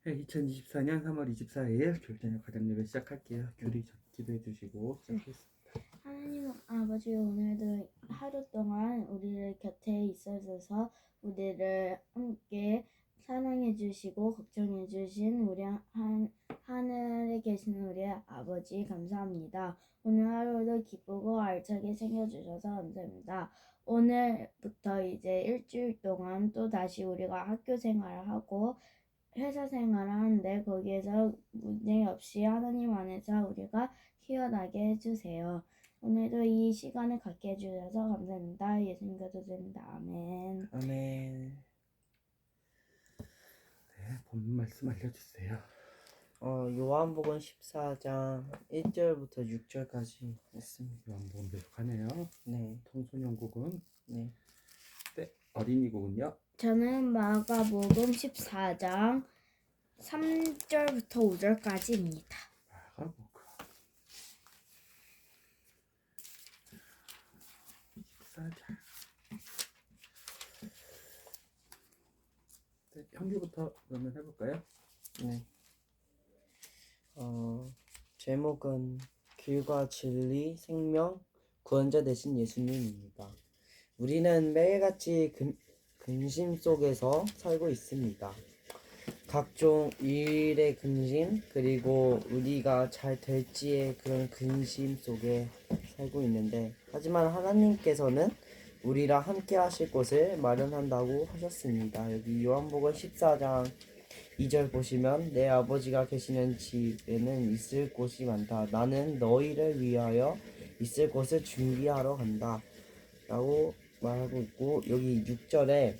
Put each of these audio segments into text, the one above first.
네, 2024년 3월 24일 교육저녁 가정 예배 시작할게요. 규리 기도해 주시고 시작하겠습니다. 하나님 아버지, 오늘도 하루 동안 우리를 곁에 있어줘서 우리를 함께 사랑해 주시고 걱정해 주신 우리 하늘에 계신 우리 아버지 감사합니다. 오늘 하루도 기쁘고 알차게 챙겨주셔서 감사합니다. 오늘부터 이제 일주일 동안 또 다시 우리가 학교 생활을 하고 회사 생활을 하는데 거기에서 문제 없이 하나님 안에서 우리가 키워나게 해주세요. 오늘도 이 시간을 갖게 해주셔서 감사합니다. 예수님 가도됩니다. 아멘. 아멘. 네, 본문 말씀 알려주세요. 요한복음 14장 1절부터 6절까지 있습니다. 요한복음 계속하네요. 네. 청소년곡은 네. 어린이곡은요? 저는 마가복음 14장 3절부터 5절까지입니다. 마가복음 14장. 네, 형규부터 그러면 해볼까요? 네. 제목은 길과 진리, 생명, 구원자 되신 예수님입니다. 우리는 매일같이 근심 속에서 살고 있습니다. 각종 일의 근심, 그리고 우리가 잘 될지의 그런 근심 속에 살고 있는데, 하지만 하나님께서는 우리랑 함께 하실 곳을 마련한다고 하셨습니다. 여기 요한복음 14장 2절 보시면, 내 아버지가 계시는 집에는 있을 곳이 많다. 나는 너희를 위하여 있을 곳을 준비하러 간다 라고 말하고 있고, 여기 6절에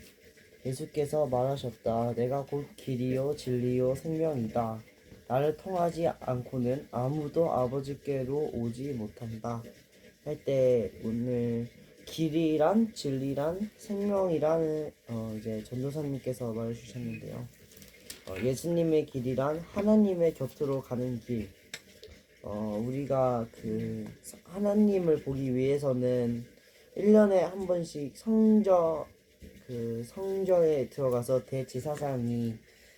예수께서 말하셨다. 내가 곧 길이요 진리요 생명이다. 나를 통하지 않고는 아무도 아버지께로 오지 못한다. 할 때 오늘 길이란 진리란 생명이란 이제 전도사님께서 말해주셨는데요. 예수님의 길이란 하나님의 곁으로 가는 길. 우리가 그 하나님을 보기 위해서는 1년에 한 번씩 성전에 들어가서 대제사장이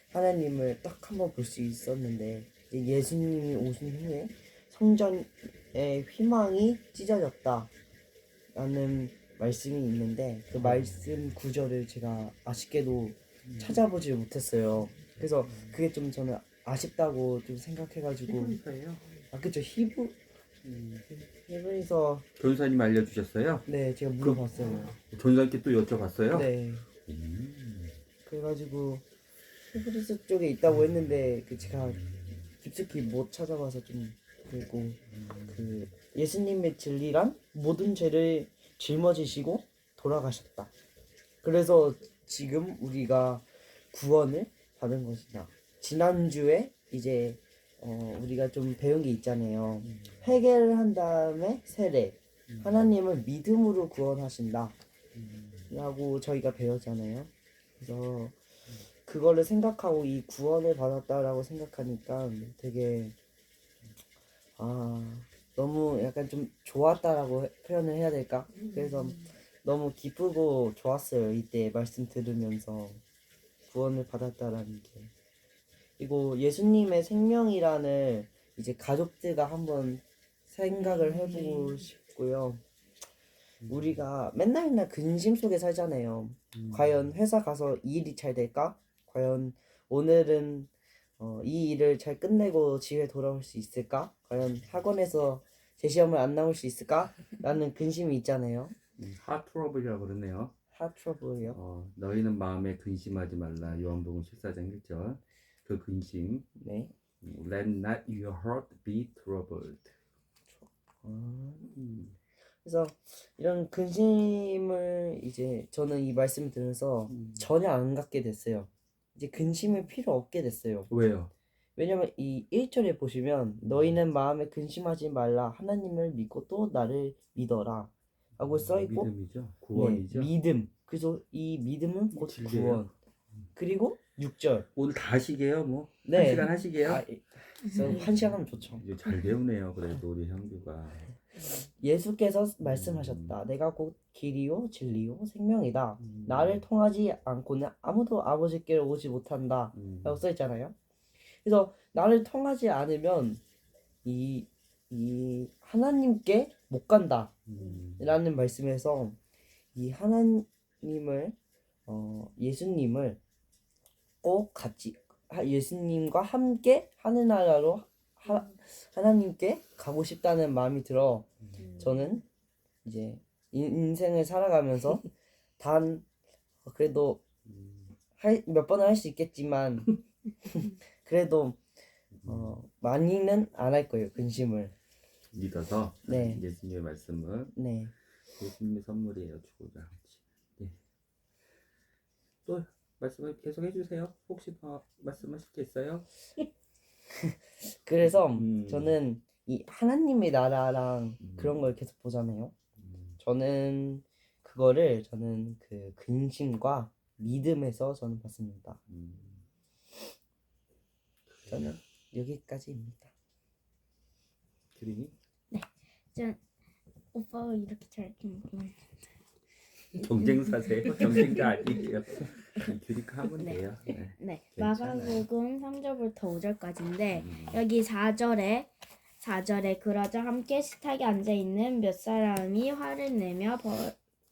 하나님을 딱 한 번 볼 수 있었는데, 예수님이 오신 후에 성전의 희망이 찢어졌다 라는 말씀이 있는데, 그 말씀 구절을 제가 아쉽게도 찾아보지 못했어요. 그래서 그게 좀 저는 아쉽다고 좀 생각해가지고. 히브리서예요. 그쵸. 히브리서. 교사님 알려주셨어요? 네, 제가 물어봤어요. 교사님께 또 여쭤봤어요? 네. 그래가지고 히브리서 쪽에 있다고 했는데 제가 깊숙이 못 찾아봐서 좀 그리고 예수님의 진리란 모든 죄를 짊어지시고 돌아가셨다. 그래서 지금 우리가 구원을 받은 것이다. 지난주에 이제 우리가 좀 배운 게 있잖아요. 회개를 한 다음에 세례. 하나님은 믿음으로 구원하신다 라고 저희가 배웠잖아요. 그래서 그거를 생각하고 이 구원을 받았다라고 생각하니까 되게 너무 약간 좀 좋았다라고 표현을 해야 될까? 그래서 너무 기쁘고 좋았어요. 이때 말씀 들으면서 구원을 받았다라는 게. 그리고 예수님의 생명이라는 이제 가족들과 한번 생각을 해보고 싶고요. 우리가 맨날 근심 속에 살잖아요. 과연 회사 가서 이 일이 잘 될까? 과연 오늘은 이 일을 잘 끝내고 집에 돌아올 수 있을까? 과연 학원에서 제 시험을 안 나올 수 있을까? 라는 근심이 있잖아요. 하트러블이라고 그러네요. 하트러블이요? 너희는 마음에 근심하지 말라. 요한복음 14장 1절. 그 근심. 네. Let not your heart be troubled. 그래서 이런 근심을 이제 저는 이 말씀을 들으면서 전혀 안 갖게 됐어요. 이제 근심이 필요 없게 됐어요. 왜요? 왜냐면 이 1절에 보시면 너희는 마음에 근심하지 말라. 하나님을 믿고 또 나를 믿어라 라고 써있고, 믿음이죠. 구원이죠. 네, 믿음. 그래서 이 믿음은 곧 진리예요. 구원. 그리고 6절. 오늘 다 하시게요? 뭐? 네. 한 시간 하시게요? 한 시간 하면 좋죠. 이제 잘 배우네요. 그래도 우리 형규가. 예수께서 말씀하셨다. 내가 곧 길이요 진리요 생명이다. 나를 통하지 않고는 아무도 아버지께로 오지 못한다 라고 써있잖아요. 그래서 나를 통하지 않으면 이 하나님께 못 간다 라는 말씀에서 이 하나님을 예수님을 꼭 같이 예수님과 함께 하늘나라로 하나님께 가고 싶다는 마음이 들어 저는 이제 인생을 살아가면서 단 그래도 몇 번은 할 수 있겠지만 그래도 많이는 안 할 거예요. 근심을. 믿어서 네. 예수님의 말씀은 네. 예수님의 선물이에요. 주고자 하지. 네. 또 말씀을 계속 해주세요. 혹시 더 말씀하실 게 있어요? 그래서 저는 이 하나님의 나라랑 그런 걸 계속 보잖아요. 저는 그 근심과 믿음에서 저는 봤습니다. 저는 여기까지입니다. 규린이? 전 오빠가 이렇게 잘 키우구나. 경쟁사세요? 경쟁자 아니에요. 규리가 하면 네. 돼요. 네. 네, 괜찮아요. 마가복음 3절부터 5절까지인데 여기 4절에 그러자 함께 식탁에 앉아 있는 몇 사람이 화를 내며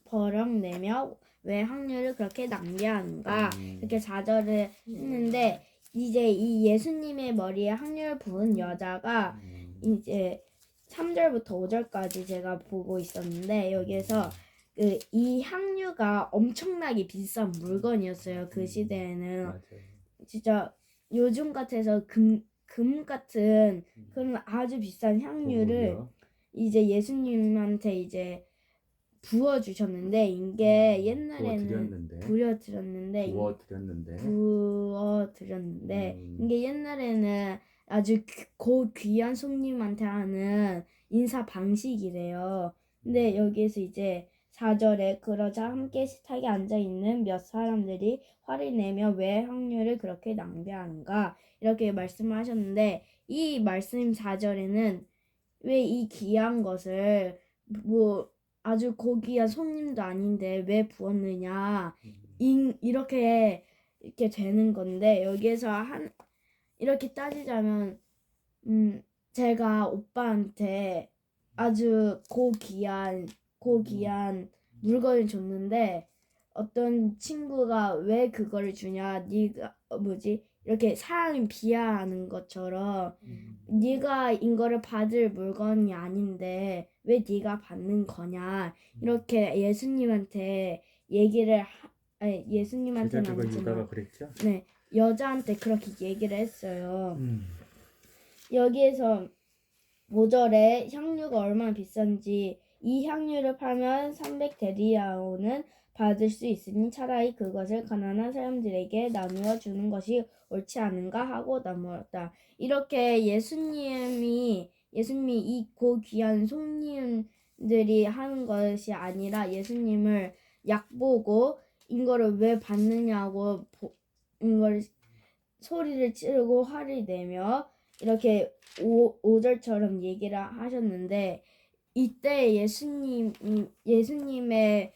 버럭 내며 왜 확률을 그렇게 낭비하는가 이렇게 4절을 했는데 이제 이 예수님의 머리에 확률을 부은 여자가 이제 3절부터 5절까지 제가 보고 있었는데 여기에서 이 향유가 엄청나게 비싼 물건이었어요. 그 시대에는 맞아요. 진짜 요즘 같아서 금 같은 그런 아주 비싼 향유를 고급이요. 이제 예수님한테 이제 부어주셨는데 이게 옛날에는 부어드렸는데 이게 옛날에는 아주 고귀한 손님한테 하는 인사 방식이래요. 근데 여기에서 이제 4절에 그러자 함께 식탁에 앉아있는 몇 사람들이 화를 내며 왜 확률을 그렇게 낭비하는가 이렇게 말씀을 하셨는데 이 말씀 4절에는 왜 이 귀한 것을 뭐 아주 고귀한 손님도 아닌데 왜 부었느냐 이렇게 되는 건데 여기에서 이렇게 따지자면 제가 오빠한테 아주 고귀한 물건을 줬는데 어떤 친구가 왜 그거를 주냐 네가 이렇게 사람이 비하하는 것처럼 네가 이거를 받을 물건이 아닌데 왜 네가 받는 거냐 이렇게 예수님한테 예수님한테는 제자들과 아니지만 유다가 그랬죠? 네 여자한테 그렇게 얘기를 했어요. 여기에서 5절에 향유가 얼마나 비싼지 이 향유를 팔면 300데리아오는 받을 수 있으니 차라리 그것을 가난한 사람들에게 나누어 주는 것이 옳지 않은가 하고 나무었다. 이렇게 예수님이 이 고귀한 손님들이 하는 것이 아니라 예수님을 약보고 이거를 왜 받느냐고 이걸 소리를 지르고 화를 내며 이렇게 5절처럼 얘기를 하셨는데 이때 예수님의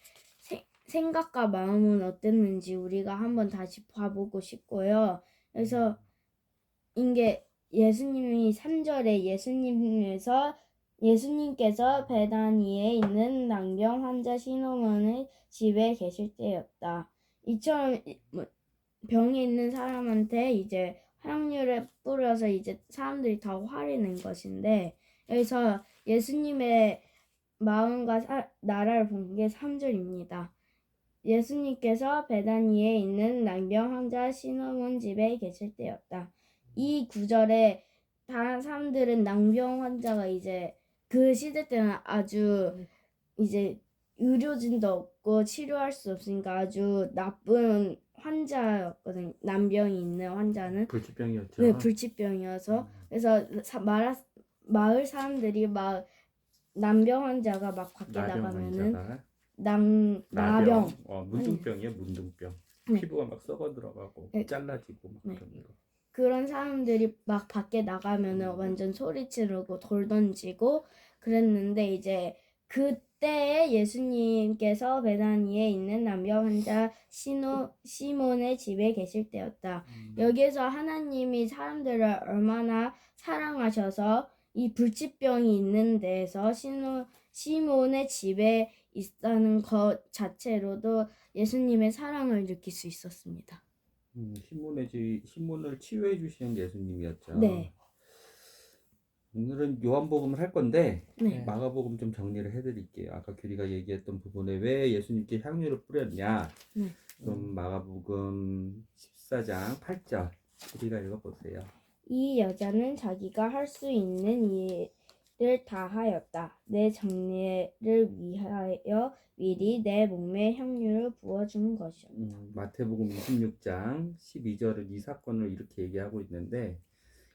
생각과 마음은 어땠는지 우리가 한번 다시 봐보고 싶고요. 그래서 이게 예수님이 3절에 예수님께서 베다니에 있는 낭병 환자 시몬의 집에 계실 때였다. 이처럼 병이 있는 사람한테 이제 향유를 뿌려서 이제 사람들이 다 화를 낸 것인데 여기서 예수님의 마음과 나라를 본 게 3절입니다. 예수님께서 베다니에 있는 낭병 환자 시몬 집에 계실 때였다. 이 구절에 다른 사람들은 낭병 환자가 이제 그 시대 때는 아주 이제 의료진도 없고 치료할 수 없으니까 아주 나쁜 환자였거든요. 난병이 있는 환자는 불치병이었죠. 네, 불치병이어서 그래서 마을 사람들이 막 난병 환자가 막 밖에 나가면은 나병 문둥병이야 문둥병. 네. 피부가 막 썩어 들어가고 네. 잘라지고 막 네. 그런 거. 그런 사람들이 막 밖에 나가면은 완전 소리 지르고 돌 던지고 그랬는데 이제 그때 예수님께서 베다니에 있는 남병 환자 시몬의 집에 계실 때였다. 여기에서 하나님이 사람들을 얼마나 사랑하셔서 이 불치병이 있는 데에서 시몬의 집에 있다는 것 자체로도 예수님의 사랑을 느낄 수 있었습니다. 시몬을 치유해 주시는 예수님이었죠. 네. 오늘은 요한복음을 할 건데 네. 마가복음 좀 정리를 해드릴게요. 아까 규리가 얘기했던 부분에 왜 예수님께 향유를 뿌렸냐. 네. 그럼 마가복음 14장 8절 규리가 읽어보세요. 이 여자는 자기가 할 수 있는 일을 다 하였다. 내 장례를 위하여 미리 내 몸에 향유를 부어준 것이었다. 마태복음 26장 12절은 이 사건을 이렇게 얘기하고 있는데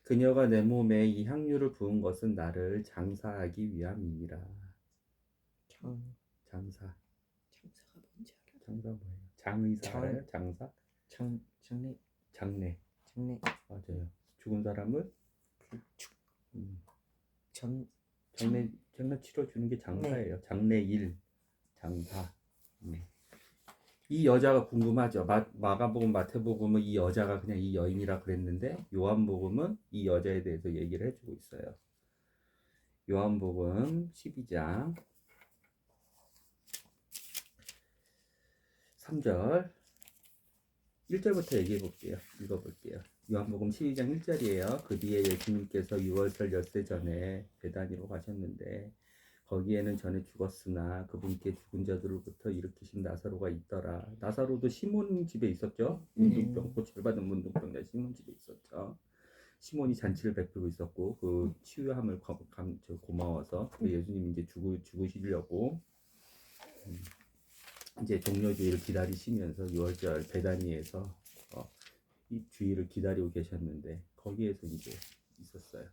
그녀가 내 몸에 이 향유를 부은 것은 나를 장사하기 위함이니라. 장사. 장사가 뭔지 알아? 장사 뭐예요? 장의사 알아요? 장사? 장례. 장례. 장례. 맞아요. 죽은 사람을 장례 치러 주는 게 장사예요. 장례일, 장사. 이 여자가 궁금하죠. 마가복음, 마태복음은 이 여자가 그냥 이 여인이라 그랬는데 요한복음은 이 여자에 대해서 얘기를 해주고 있어요. 요한복음 12장 3절 1절부터 얘기해 볼게요. 읽어볼게요. 요한복음 12장 1절이에요. 그 뒤에 예수님께서 6월절 엿새 전에 베다니로 가셨는데 거기에는 전에 죽었으나 그분께 죽은 자들로부터 일으키신 나사로가 있더라. 나사로도 시몬 집에 있었죠. 문둥병 고침받은 문둥병자 시몬 집에 있었죠. 시몬이 잔치를 베풀고 있었고 그 치유함을 고마워서 예수님이 이제 죽으시려고 이제 종려주의를 기다리시면서 6월절 베다니에서 이 주의를 기다리고 계셨는데 거기에서 이제 있었어요.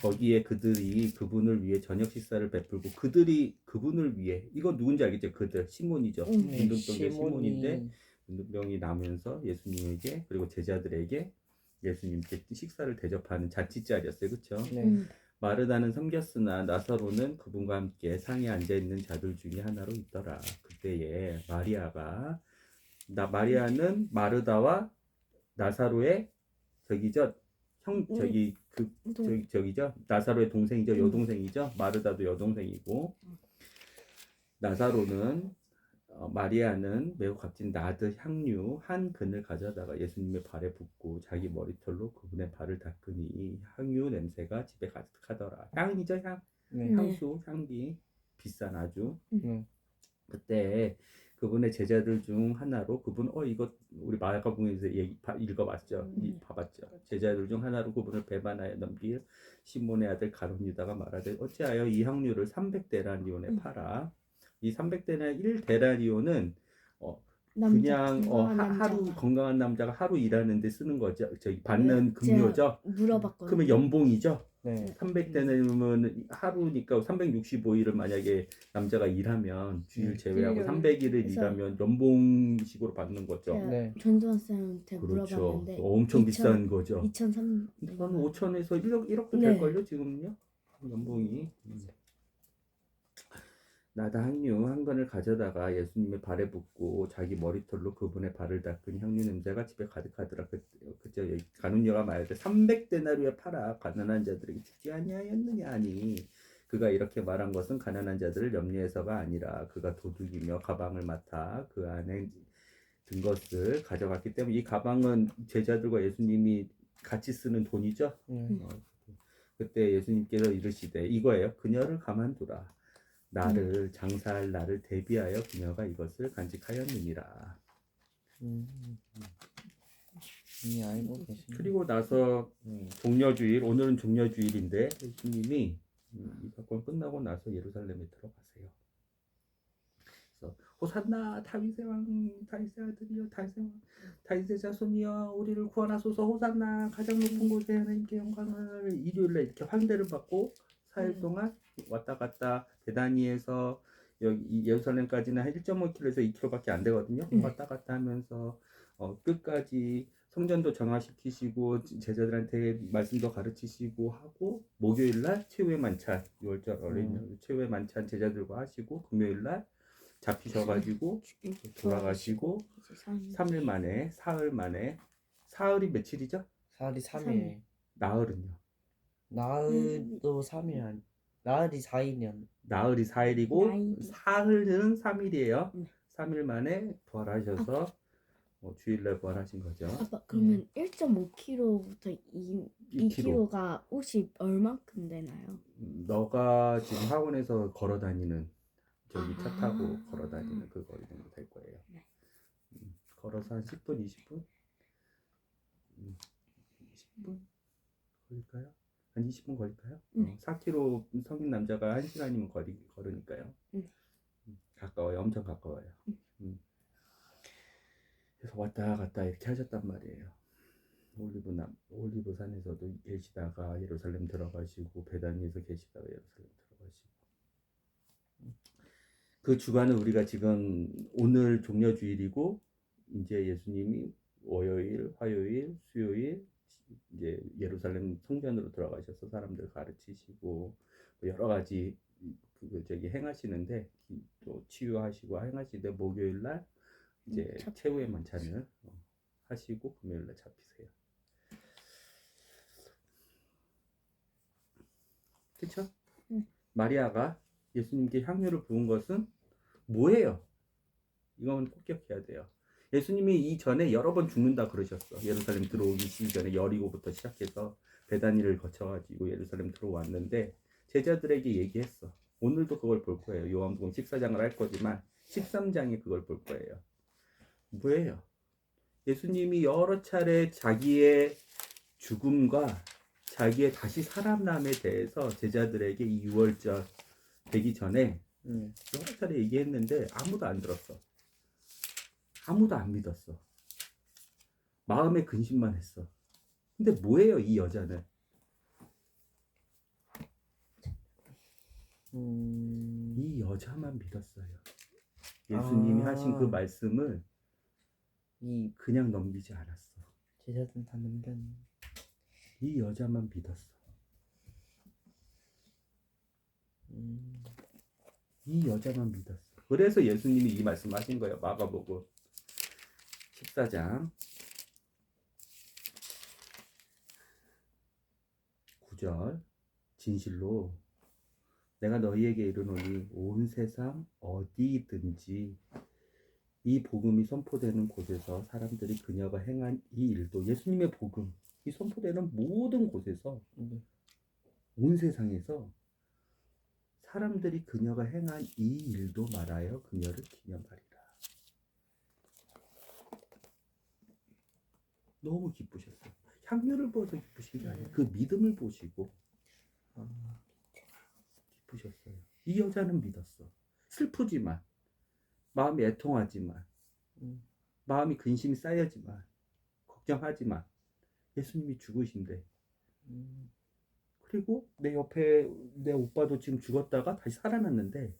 거기에 그들이 그분을 위해 저녁 식사를 베풀고 그들이 그분을 위해 이거 누군지 알겠죠? 그들 시몬이죠. 문둥병자 시몬인데 문둥병이 나면서 예수님에게 그리고 제자들에게 예수님께 식사를 대접하는 잔치자리였어요. 그렇죠? 네. 마르다는 섬겼으나 나사로는 그분과 함께 상에 앉아 있는 자들 중에 하나로 있더라. 그때에 마리아는 마르다와 나사로의 저기죠 저기죠 나사로의 동생이죠. 여동생이죠. 마르다도 여동생이고 나사로는 마리아는 매우 값진 나드 향유 한 근을 가져다가 예수님의 발에 붓고 자기 머리털로 그분의 발을 닦으니 향유 냄새가 집에 가득하더라. 향이죠. 향수 향기 비싼 아주. 그때 그분의 제자들 중 하나로 그분 이거 우리 마가복음에서 읽어봤죠. 봐봤죠. 제자들 중 하나로 그분을 배반하여 넘길 시몬의 아들 가룟 유다가 말하되 어찌하여 이 향유를 300데나리온에 팔아. 이 300데나 1데나리온은 그냥 하루 건강한 남자가 하루 일하는데 쓰는 거죠. 저기 받는 급료죠. 물어봤거든요. 그러면 연봉이죠. 네. 300대는 하루니까 365일을 만약에 남자가 일하면 주일 제외하고 300일을 일하면 연봉식으로 받는 거죠. 네. 전두환 쌤한테 그렇죠. 물어봤는데 엄청 비싼 거죠. 2,300. 한 5천에서 1억도 네. 될걸요 지금은요. 연봉이. 나다 향유 한 건을 가져다가 예수님의 발에 붓고 자기 머리털로 그분의 발을 닦은 향유 냄새가 집에 가득하더라. 그죠? 가룟유다가 말하되 300데나리온에 팔아 가난한 자들에게 주지 아니하였느냐 하니 그가 이렇게 말한 것은 가난한 자들을 염려해서가 아니라 그가 도둑이며 가방을 맡아 그 안에 든 것을 가져갔기 때문에 이 가방은 제자들과 예수님이 같이 쓰는 돈이죠. 그때 예수님께서 이르시되 이거예요. 그녀를 가만두라. 나를 장사할 나를 대비하여 그녀가 이것을 간직하였느니라. 이미 알고 계시네. 그리고 나서 종려주일, 오늘은 종려주일인데 예수님이 이 사건 끝나고 나서 예루살렘에 들어가세요. 그래서 호산나 다윗의 왕, 다윗의 아들이여, 다윗의 자손이여 우리를 구원하소서. 호산나 가장 높은 곳에 하나님께 영광을. 일요일에 이렇게 환대를 받고 4일 동안 왔다 갔다 베다니에서 여기 예루살렘까지는 한 1.5km에서 2km밖에 안 되거든요. 왔다 갔다 하면서 끝까지 성전도 정화시키시고 제자들한테 말씀도 가르치시고 하고 목요일 날 최후의 만찬 6월절 어린 최후의 만찬 제자들과 하시고 금요일 날 잡히셔가지고 돌아가시고 이제 3일. 3일 만에 사흘 만에 사흘이 며칠이죠? 사흘이 3일. 나흘은요? 나흘도 3일 아니. 나흘이 4일이었네. 나흘이 4일이고 나일이. 사흘은 3일이에요. 네. 3일 만에 부활하셔서 주일날 부활하신 거죠. 아빠 그러면 1.5kg부터 2kg가 옷이 얼만큼 되나요? 너가 지금 학원에서 걸어 다니는 저기 차 타고 아. 걸어 다니는 그 거리 정도 될 거예요. 네. 걸어서 한 10분, 20분? 20분 걸릴까요? 한 20분 걸릴까요? 네. 4km 성인 남자가 1시간이면 걸으니까요. 가까워요. 엄청 가까워요. 그래서 왔다 갔다 이렇게 하셨단 말이에요. 올리브산에서도 계시다가 예루살렘 들어가시고 베다니에서 계시다가 예루살렘 들어가시고 그 주간은 우리가 지금 오늘 종려주일이고 이제 예수님이 월요일, 화요일, 수요일 이제 예루살렘 성전으로 들어가셔서 사람들 가르치시고 여러 가지 행하시는데 또 치유하시고 행하시는데 목요일 날 이제 최후의 만찬을 하시고 금요일 날 잡히세요. 그렇죠? 마리아가 예수님께 향유를 부은 것은 뭐예요? 이건 꼭 기억해야 돼요. 예수님이 이전에 여러 번 죽는다 그러셨어. 예루살렘 들어오기 전에 여리고부터 시작해서 베다니를 거쳐가지고 예루살렘 들어왔는데 제자들에게 얘기했어. 오늘도 그걸 볼 거예요. 요한복음 14장을 할 거지만 13장에 그걸 볼 거예요. 뭐예요? 예수님이 여러 차례 자기의 죽음과 자기의 다시 살아남에 대해서 제자들에게 이 6월절 되기 전에 여러 차례 얘기했는데 아무도 안 들었어. 아무도 안 믿었어. 마음에 근심만 했어. 근데 뭐예요, 이 여자는? 이 여자만 믿었어요. 예수님이 하신 그 말씀을 그냥 넘기지 않았어. 제자들은 다 넘겼네. 이 여자만 믿었어. 이 여자만 믿었어. 그래서 예수님이 이 말씀하신 거예요. 마가복음 14장 9절 진실로 내가 너희에게 이르노니 온 세상 어디든지 이 복음이 선포되는 곳에서 사람들이 그녀가 행한 이 일도 예수님의 복음 이 선포되는 모든 곳에서 온 세상에서 사람들이 그녀가 행한 이 일도 말하여 그녀를 기념하리라. 너무 기쁘셨어요. 향유를 보아서 기쁘신 게 아니에요. 그 믿음을 보시고 기쁘셨어요. 이 여자는 믿었어. 슬프지만 마음이 애통하지만 마음이 근심이 쌓여지만 걱정하지만 예수님이 죽으신데 그리고 내 옆에 내 오빠도 지금 죽었다가 다시 살아났는데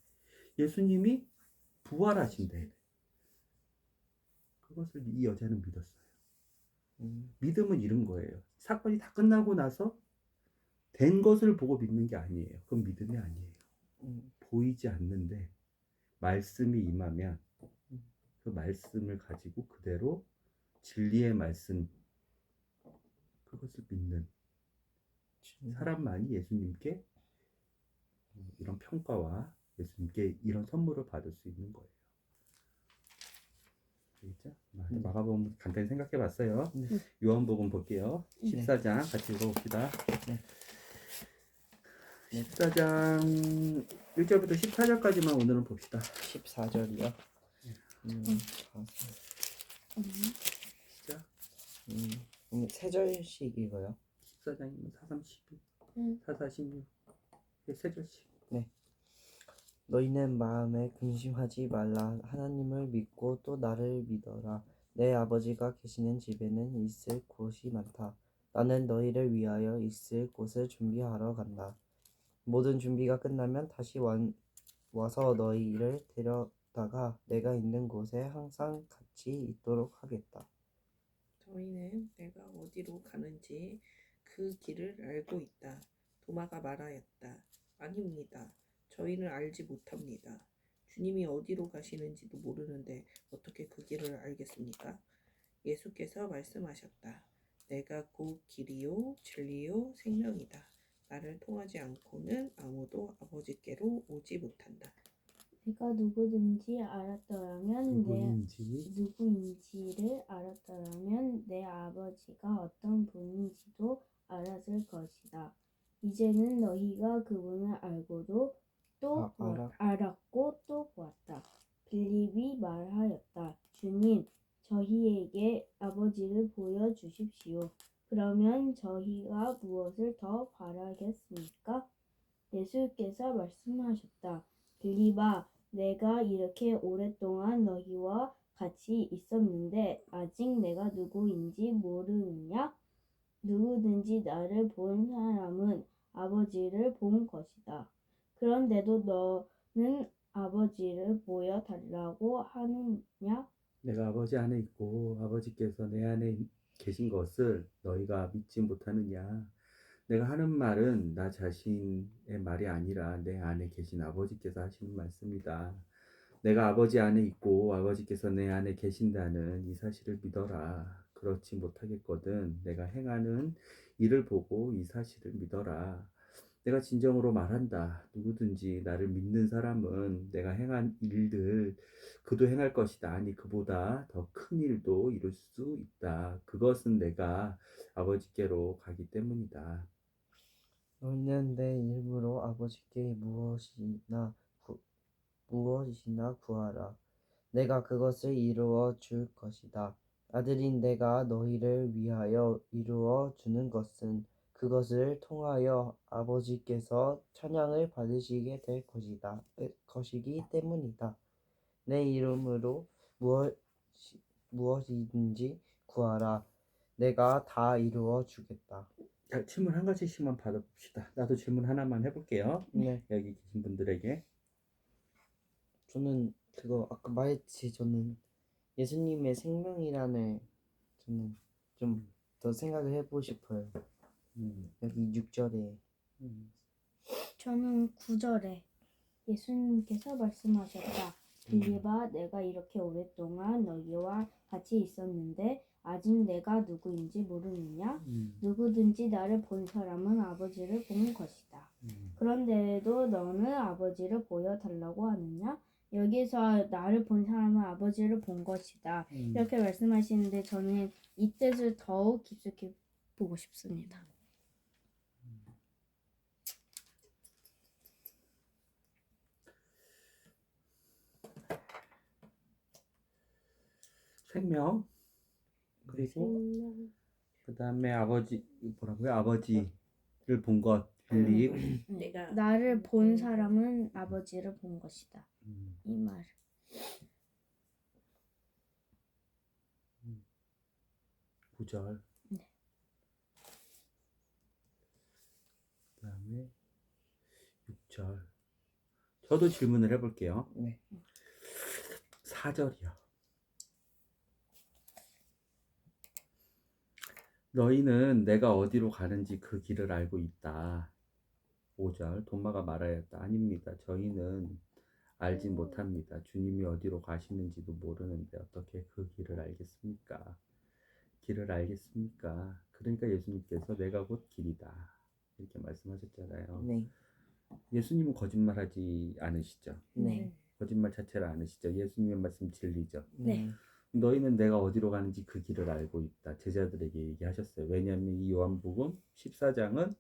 예수님이 부활하신대. 그것을 이 여자는 믿었어요. 믿음은 이런 거예요. 사건이 다 끝나고 나서 된 것을 보고 믿는 게 아니에요. 그건 믿음이 아니에요. 보이지 않는데 말씀이 임하면 그 말씀을 가지고 그대로 진리의 말씀 그것을 믿는 사람만이 예수님께 이런 평가와 예수님께 이런 선물을 받을 수 있는 거예요. 알겠죠? 마가복음 간단히 생각해 봤어요. 요한복음 볼게요. 14장 같이 읽어봅시다. 14장 1절부터 14절까지만 오늘은 봅시다. 14절이요? 시작. 세 절씩 읽어요. 14장이면 4, 3, 12, 4, 4, 16 세 절씩. 네. 너희는 마음에 근심하지 말라. 하나님을 믿고 또 나를 믿어라. 내 아버지가 계시는 집에는 있을 곳이 많다. 나는 너희를 위하여 있을 곳을 준비하러 간다. 모든 준비가 끝나면 다시 와서 너희를 데려다가 내가 있는 곳에 항상 같이 있도록 하겠다. 저희는 내가 어디로 가는지 그 길을 알고 있다. 도마가 말하였다. 아닙니다. 저희는 알지 못합니다. 주님이 어디로 가시는지도 모르는데 어떻게 그 길을 알겠습니까? 예수께서 말씀하셨다. 내가 곧 길이요, 진리요, 생명이다. 나를 통하지 않고는 아무도 아버지께로 오지 못한다. 내가 누구든지 알았더라면 누구인지를 알았더라면 내 아버지가 어떤 분인지도 알았을 것이다. 이제는 너희가 그분을 알고도 또 알았고 또 보았다. 빌립이 말하였다. 주님, 저희에게 아버지를 보여주십시오. 그러면 저희가 무엇을 더 바라겠습니까? 예수께서 말씀하셨다. 빌립아, 내가 이렇게 오랫동안 너희와 같이 있었는데 아직 내가 누구인지 모르느냐? 누구든지 나를 본 사람은 아버지를 본 것이다. 그런데도 너는 아버지를 보여달라고 하느냐? 내가 아버지 안에 있고 아버지께서 내 안에 계신 것을 너희가 믿지 못하느냐? 내가 하는 말은 나 자신의 말이 아니라 내 안에 계신 아버지께서 하시는 말씀이다. 내가 아버지 안에 있고 아버지께서 내 안에 계신다는 이 사실을 믿어라. 그렇지 못하겠거든 내가 행하는 일을 보고 이 사실을 믿어라. 내가 진정으로 말한다. 누구든지 나를 믿는 사람은 내가 행한 일들 그도 행할 것이다. 아니 그보다 더 큰 일도 이룰 수 있다. 그것은 내가 아버지께로 가기 때문이다. 너희는 내 이름으로 아버지께 무엇이나 구하라. 내가 그것을 이루어 줄 것이다. 아들인 내가 너희를 위하여 이루어 주는 것은 그것을 통하여 아버지께서 찬양을 받으시게 될 것이기 때문이다. 내 이름으로 무엇이든지 구하라. 내가 다 이루어 주겠다. 자, 질문 한 가지씩만 받아봅시다. 나도 질문 하나만 해볼게요. 네. 여기 계신 분들에게. 저는 그거 아까 말했지. 저는 예수님의 생명이라는 저는 좀 더 생각을 해보고 싶어요. 여기 6절에 저는 9절에 예수님께서 말씀하셨다. 빌립아, 내가 이렇게 오랫동안 너희와 같이 있었는데 아직 내가 누구인지 모르느냐? 누구든지 나를 본 사람은 아버지를 본 것이다. 그런데도 너는 아버지를 보여달라고 하느냐? 여기서 나를 본 사람은 아버지를 본 것이다. 이렇게 말씀하시는데 저는 이 뜻을 더욱 깊숙이 보고 싶습니다. 생명 그리고 그 다음에 아버지 뭐라고요? 아버지를 본 것. 빌립. 내가 나를 본 사람은 아버지를 본 것이다. 이 말. 9절. 네. 그 다음에 6절. 저도 질문을 해볼게요. 네. 4절이요. 너희는 내가 어디로 가는지 그 길을 알고 있다. 5절. 도마가 말하였다. 아닙니다. 저희는 알지 못합니다. 주님이 어디로 가시는지도 모르는데 어떻게 그 길을 알겠습니까? 길을 알겠습니까? 그러니까 예수님께서 내가 곧 길이다. 이렇게 말씀하셨잖아요. 네. 예수님은 거짓말하지 않으시죠? 네. 거짓말 자체를 않으시죠? 예수님의 말씀 진리죠? 네. 너희는 내가 어디로 가는지 그 길을 알고 있다. 제자들에게 얘기하셨어요. 왜냐하면 이 요한복음 14장은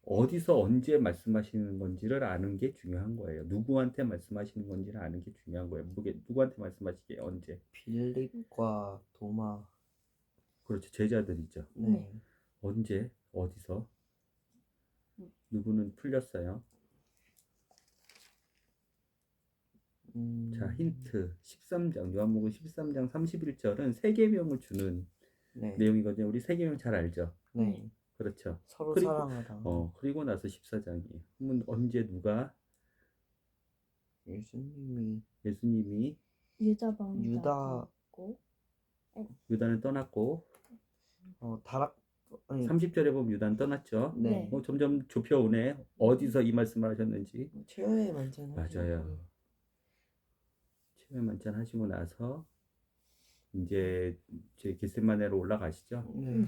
어디서 언제 말씀하시는 건지를 아는 게 중요한 거예요. 누구한테 말씀하시는 건지를 아는 게 중요한 거예요. 누구한테 말씀하시게 언제? 빌립과 도마. 그렇죠. 제자들이죠. 네. 언제? 어디서? 누구는 풀렸어요. 자, 힌트. 13장 요한복음 13장 31절은 세계명을 주는 네. 내용이거든요. 우리 세계명 잘 알죠? 네. 그렇죠. 서로 그리고- 사랑하라. 그리고 나서 14장이에요. 그러면 언제 누가 예수님이 유다 방자고 유다는 떠났고 다락 아니 30절에 보면 유다는 떠났죠. 네. 점점 좁혀오네. 어디서 이 말씀을 하셨는지. 최후의 만찬 맞아요. 최후의 만찬 하시고 나서 이제 겟세마네로 올라가시죠. 네.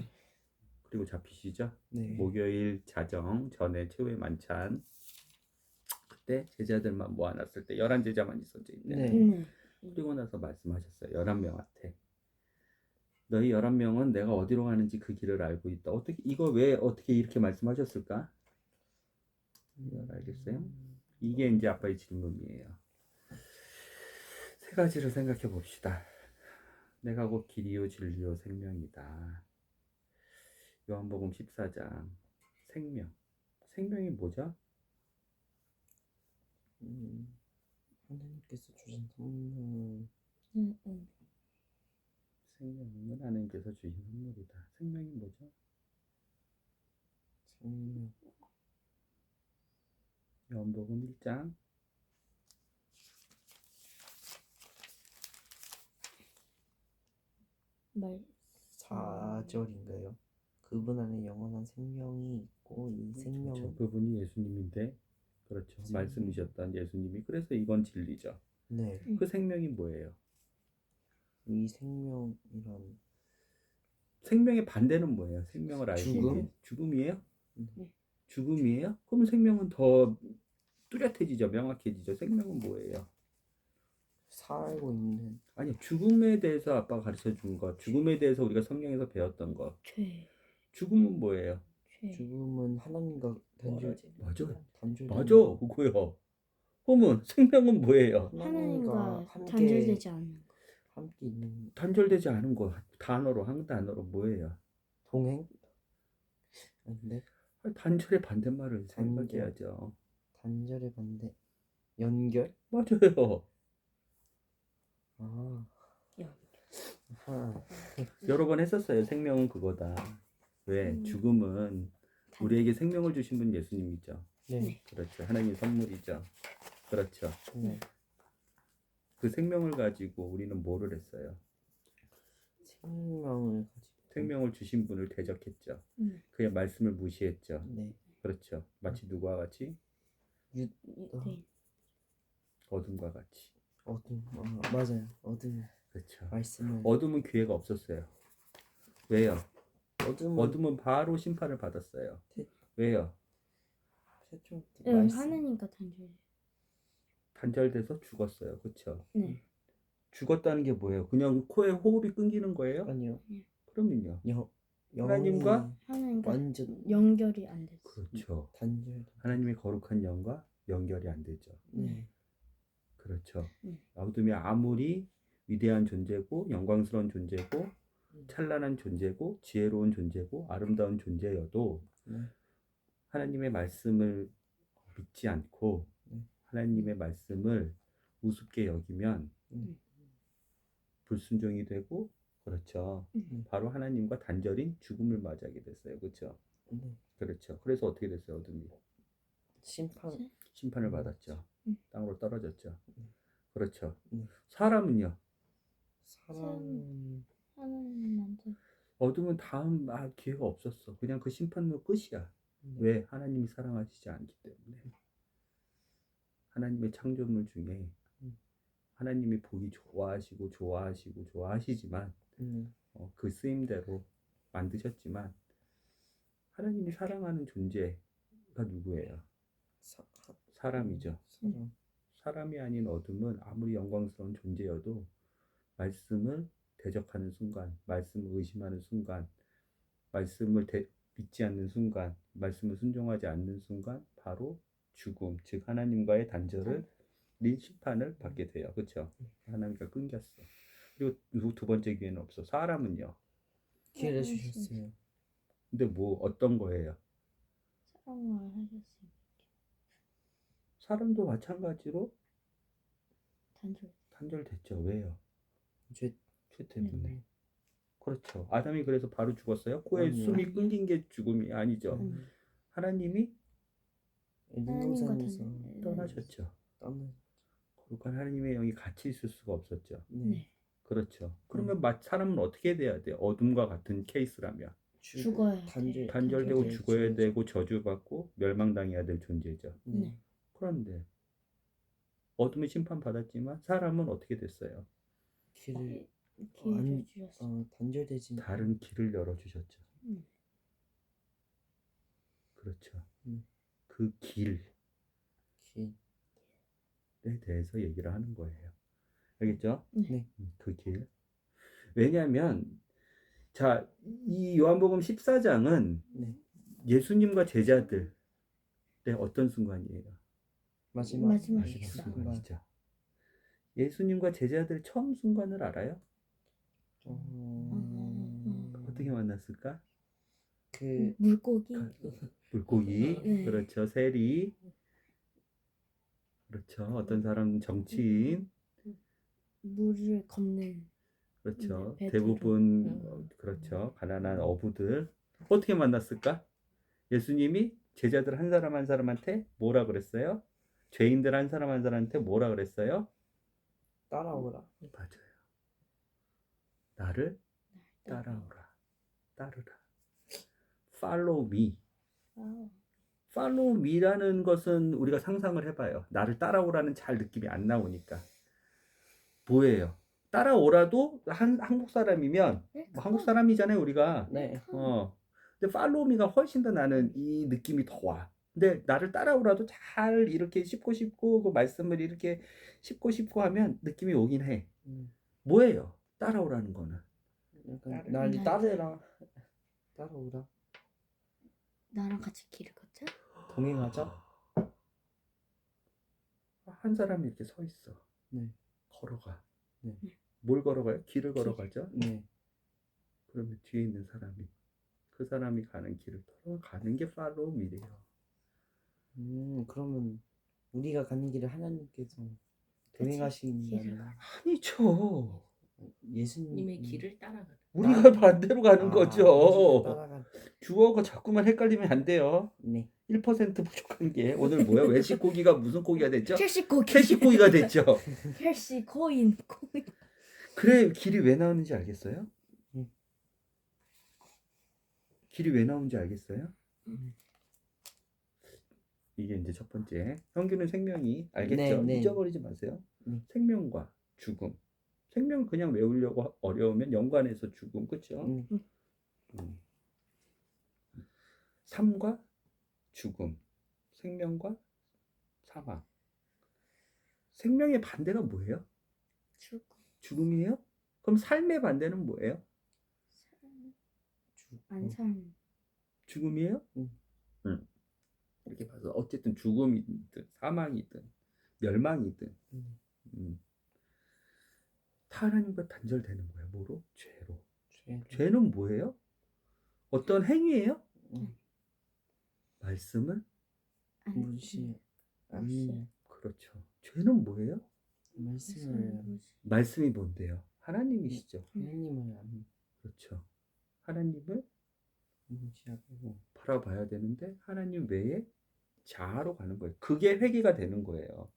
그리고 잡히시죠. 네. 목요일 자정 전에 최후의 만찬. 그때 제자들만 모아놨을 때 11제자만 있었죠. 이때. 네. 네. 그리고 나서 말씀하셨어요. 11명한테. 너희 11명은 내가 어디로 가는지 그 길을 알고 있다. 어떻게 이거 왜 어떻게 이렇게 말씀하셨을까? 이걸 알겠어요? 이게 이제 아빠의 질문이에요. 세 가지를 생각해 봅시다. 내가 곧 길이요 진리요 생명이다. 요한복음 14장 생명. 생명이 뭐죠? 하나님께서 주신 선물. 생명은 하나님께서 주신 선물이다. 생명이 뭐죠? 생명. 요한복음 1장 말 4절인가요? 그분 안에 영원한 생명이 있고 이 생명은 그렇죠. 그분이 예수님인데 그렇죠. 생명. 말씀이셨던 예수님이. 그래서 이건 진리죠. 네. 그 생명이 뭐예요? 이 생명이란 생명의 반대는 뭐예요? 생명을 알기 죽음? 위해 죽음이에요? 네. 죽음이에요? 그러면 생명은 더 뚜렷해지죠. 명확해지죠. 생명은 뭐예요? 살고 있는 아니, 죽음에 대해서 아빠가 가르쳐 준 것, 죽음에 대해서 우리가 성경에서 배웠던 것. 죄. 죽음은 뭐예요? 죽음은 하나님과 맞아. 단절 맞아, 그거요. 그러면 생명은 뭐예요? 하나님과 함께 단절되지 않는 거. 함께 있는 단절되지 않은 거. 단어로 한 단어로 뭐예요? 동행? 아닌데 단절의 반대말을 단절. 생각해야죠. 단절의 반대 연결? 맞아요. 아. 연결. 아하. 여러 번 했었어요. 생명은 그거다. 왜? 죽음은 우리에게 생명을 주신 분 예수님이죠. 네. 그렇죠. 하나님의 선물이죠. 그렇죠. 네. 그 생명을 가지고 우리는 뭐를 했어요? 생명을 가지고 생명을 주신 분을 대적했죠. 네. 그의 말씀을 무시했죠. 네. 그렇죠. 마치 누구와 같이? 네. 어둠과 같이. 어둠. 맞아요. 어둠 그렇죠. 말씀을 어둠은 기회가 없었어요. 왜요? 어둠은 어둠은 바로 심판을 받았어요. 왜요? 최초 때 네, 말씀 하나님과 단절. 단절돼서 죽었어요. 그렇죠. 네. 죽었다는 게 뭐예요? 그냥 코에 호흡이 끊기는 거예요? 아니요. 그럼요. 영혼이 하나님과 완전 연결이 안 됐어. 그렇죠. 단절. 하나님의 거룩한 영과 연결이 안 되죠. 네. 그렇죠. 네. 어둠이 아무리 위대한 존재고 영광스러운 존재고 찬란한 존재고 지혜로운 존재고 아름다운 존재여도 네. 하나님의 말씀을 믿지 않고 하나님의 말씀을 우습게 여기면 불순종이 되고 그렇죠. 바로 하나님과 단절인 죽음을 맞이하게 됐어요. 그렇죠. 네. 그렇죠. 그래서 어떻게 됐어요? 어둠이 심판 심판을 받았죠. 땅으로 떨어졌죠. 그렇죠. 네. 사람은요. 사람 하나님한테. 어둠은 다음 기회가 없었어. 그냥 그 심판으로 끝이야. 왜? 하나님이 사랑하시지 않기 때문에. 하나님의 창조물 중에 하나님이 보기 좋아하시지만 그 쓰임대로 만드셨지만 하나님이 사랑하는 존재가 누구예요? 사람이죠. 사람이 아닌 어둠은 아무리 영광스러운 존재여도 말씀을 대적하는 순간, 말씀을 의심하는 순간, 말씀을 믿지 않는 순간, 말씀을 순종하지 않는 순간 바로 죽음, 즉 하나님과의 단절을 심판을 받게 돼요. 그렇죠? 하나님과 끊겼어. 그리고 두 번째 기회는 없어. 사람은요. 기회를 주셨어요. 근데 뭐 어떤 거예요? 사랑을 하셨어요. 사람도 마찬가지로 단절. 단절됐죠. 왜요? 죄 때문에. 그렇죠. 아담이 그래서 바로 죽었어요? 코에 아니요. 숨이 끊긴 게 죽음이 아니죠. 하나님이 에덴동산에서 떠나셨죠. 떠나 거룩한 하나님의 영이 같이 있을 수가 없었죠. 네. 그렇죠. 그러면 사람은 어떻게 돼야 돼? 어둠과 같은 케이스라면 죽어야 돼. 단절되고 단절돼야지. 죽어야 되고 저주받고 멸망당해야 될 존재죠. 네. 그런데 어둠이 심판받았지만 사람은 어떻게 됐어요? 길을 기회를 주셨어. 단절되지. 다른 길을 열어주셨죠. 음. 그렇죠. 음. 그 길에 길. 대해서 얘기를 하는 거예요. 알겠죠? 네. 그 길. 왜냐하면 자, 이 요한복음 14장은 네. 예수님과 제자들의 어떤 순간이에요? 마지막 순간이죠. 예수님과 제자들 처음 순간을 알아요? 어떻게 만났을까? 그 물고기. 물고기, 네. 그렇죠. 세리, 그렇죠. 어떤 사람 정치인, 물을 걷는. 그렇죠. 네, 베드로. 대부분 그렇죠. 가난한 어부들. 어떻게 만났을까? 예수님이 제자들 한 사람 한 사람한테 뭐라 그랬어요? 죄인들 한 사람 한 사람한테 뭐라 그랬어요? 따라오라. 맞아요. 나를 따라오라. 따르라. Follow me. 와우. Follow me라는 것은 우리가 상상을 해봐요. 나를 따라오라는 잘 느낌이 안 나오니까. 뭐예요? 따라오라도 한국 사람이면 뭐 한국 사람이잖아요, 우리가. 네. 근데 Follow me가 훨씬 더 나는 이 느낌이 더 와. 근데 나를 따라오라도 잘 이렇게 씹고 그 말씀을 이렇게 씹고 하면 느낌이 오긴 해. 뭐예요? 따라오라는 거는. 약간 날 따르라. 따라오라. 나랑 같이 길을 걷자. 동행하자. 한 사람이 이렇게 서 있어. 네. 걸어가. 네. 뭘 걸어가요? 길을 걸어가죠. 네. 그러면 뒤에 있는 사람이 그 사람이 가는 길을 걸어가는 게 팔로우 미래요. 그러면 우리가 가는 길을 하나님께서 동행하신다는 아니죠. 님의 예수님의 길을 따라가는. 우리가 반대로 가는 거죠. 따라간. 주어가 자꾸만 헷갈리면 안 돼요. 네. 1% 부족한 게 오늘 뭐야? 외식 고기가 무슨 고기가 됐죠? 켈시고기. 캐시 고기가 됐죠. 켈시 코인. 그래 길이 왜 나오는지 알겠어요? 음. 길이 왜 나오는지 알겠어요? 이게 이제 첫 번째. 형규는 생명이 알겠죠? 네, 네. 잊어버리지 마세요. 네. 생명과 죽음. 생명을 그냥 외우려고 어려우면 연관해서 죽음, 그렇죠? 삶과 죽음, 생명과 사망. 생명의 반대가 뭐예요? 죽음이에요? 그럼 삶의 반대는 뭐예요? 안산. 죽음이에요? 이렇게 봐서 어쨌든 죽음이든 사망이든 멸망이든 하나님과 단절되는 거예요. 뭐로? 죄로. 죄는 뭐예요? 어떤 행위예요? 말씀을 무시. 그렇죠. 죄는 뭐예요? 말씀을 말씀이 뭔데요? 하나님이시죠. 하나님을 안 그렇죠. 하나님을 무시하고 바라봐야 되는데 하나님 외에 자아로 가는 거예요. 그게 회개가 되는 거예요.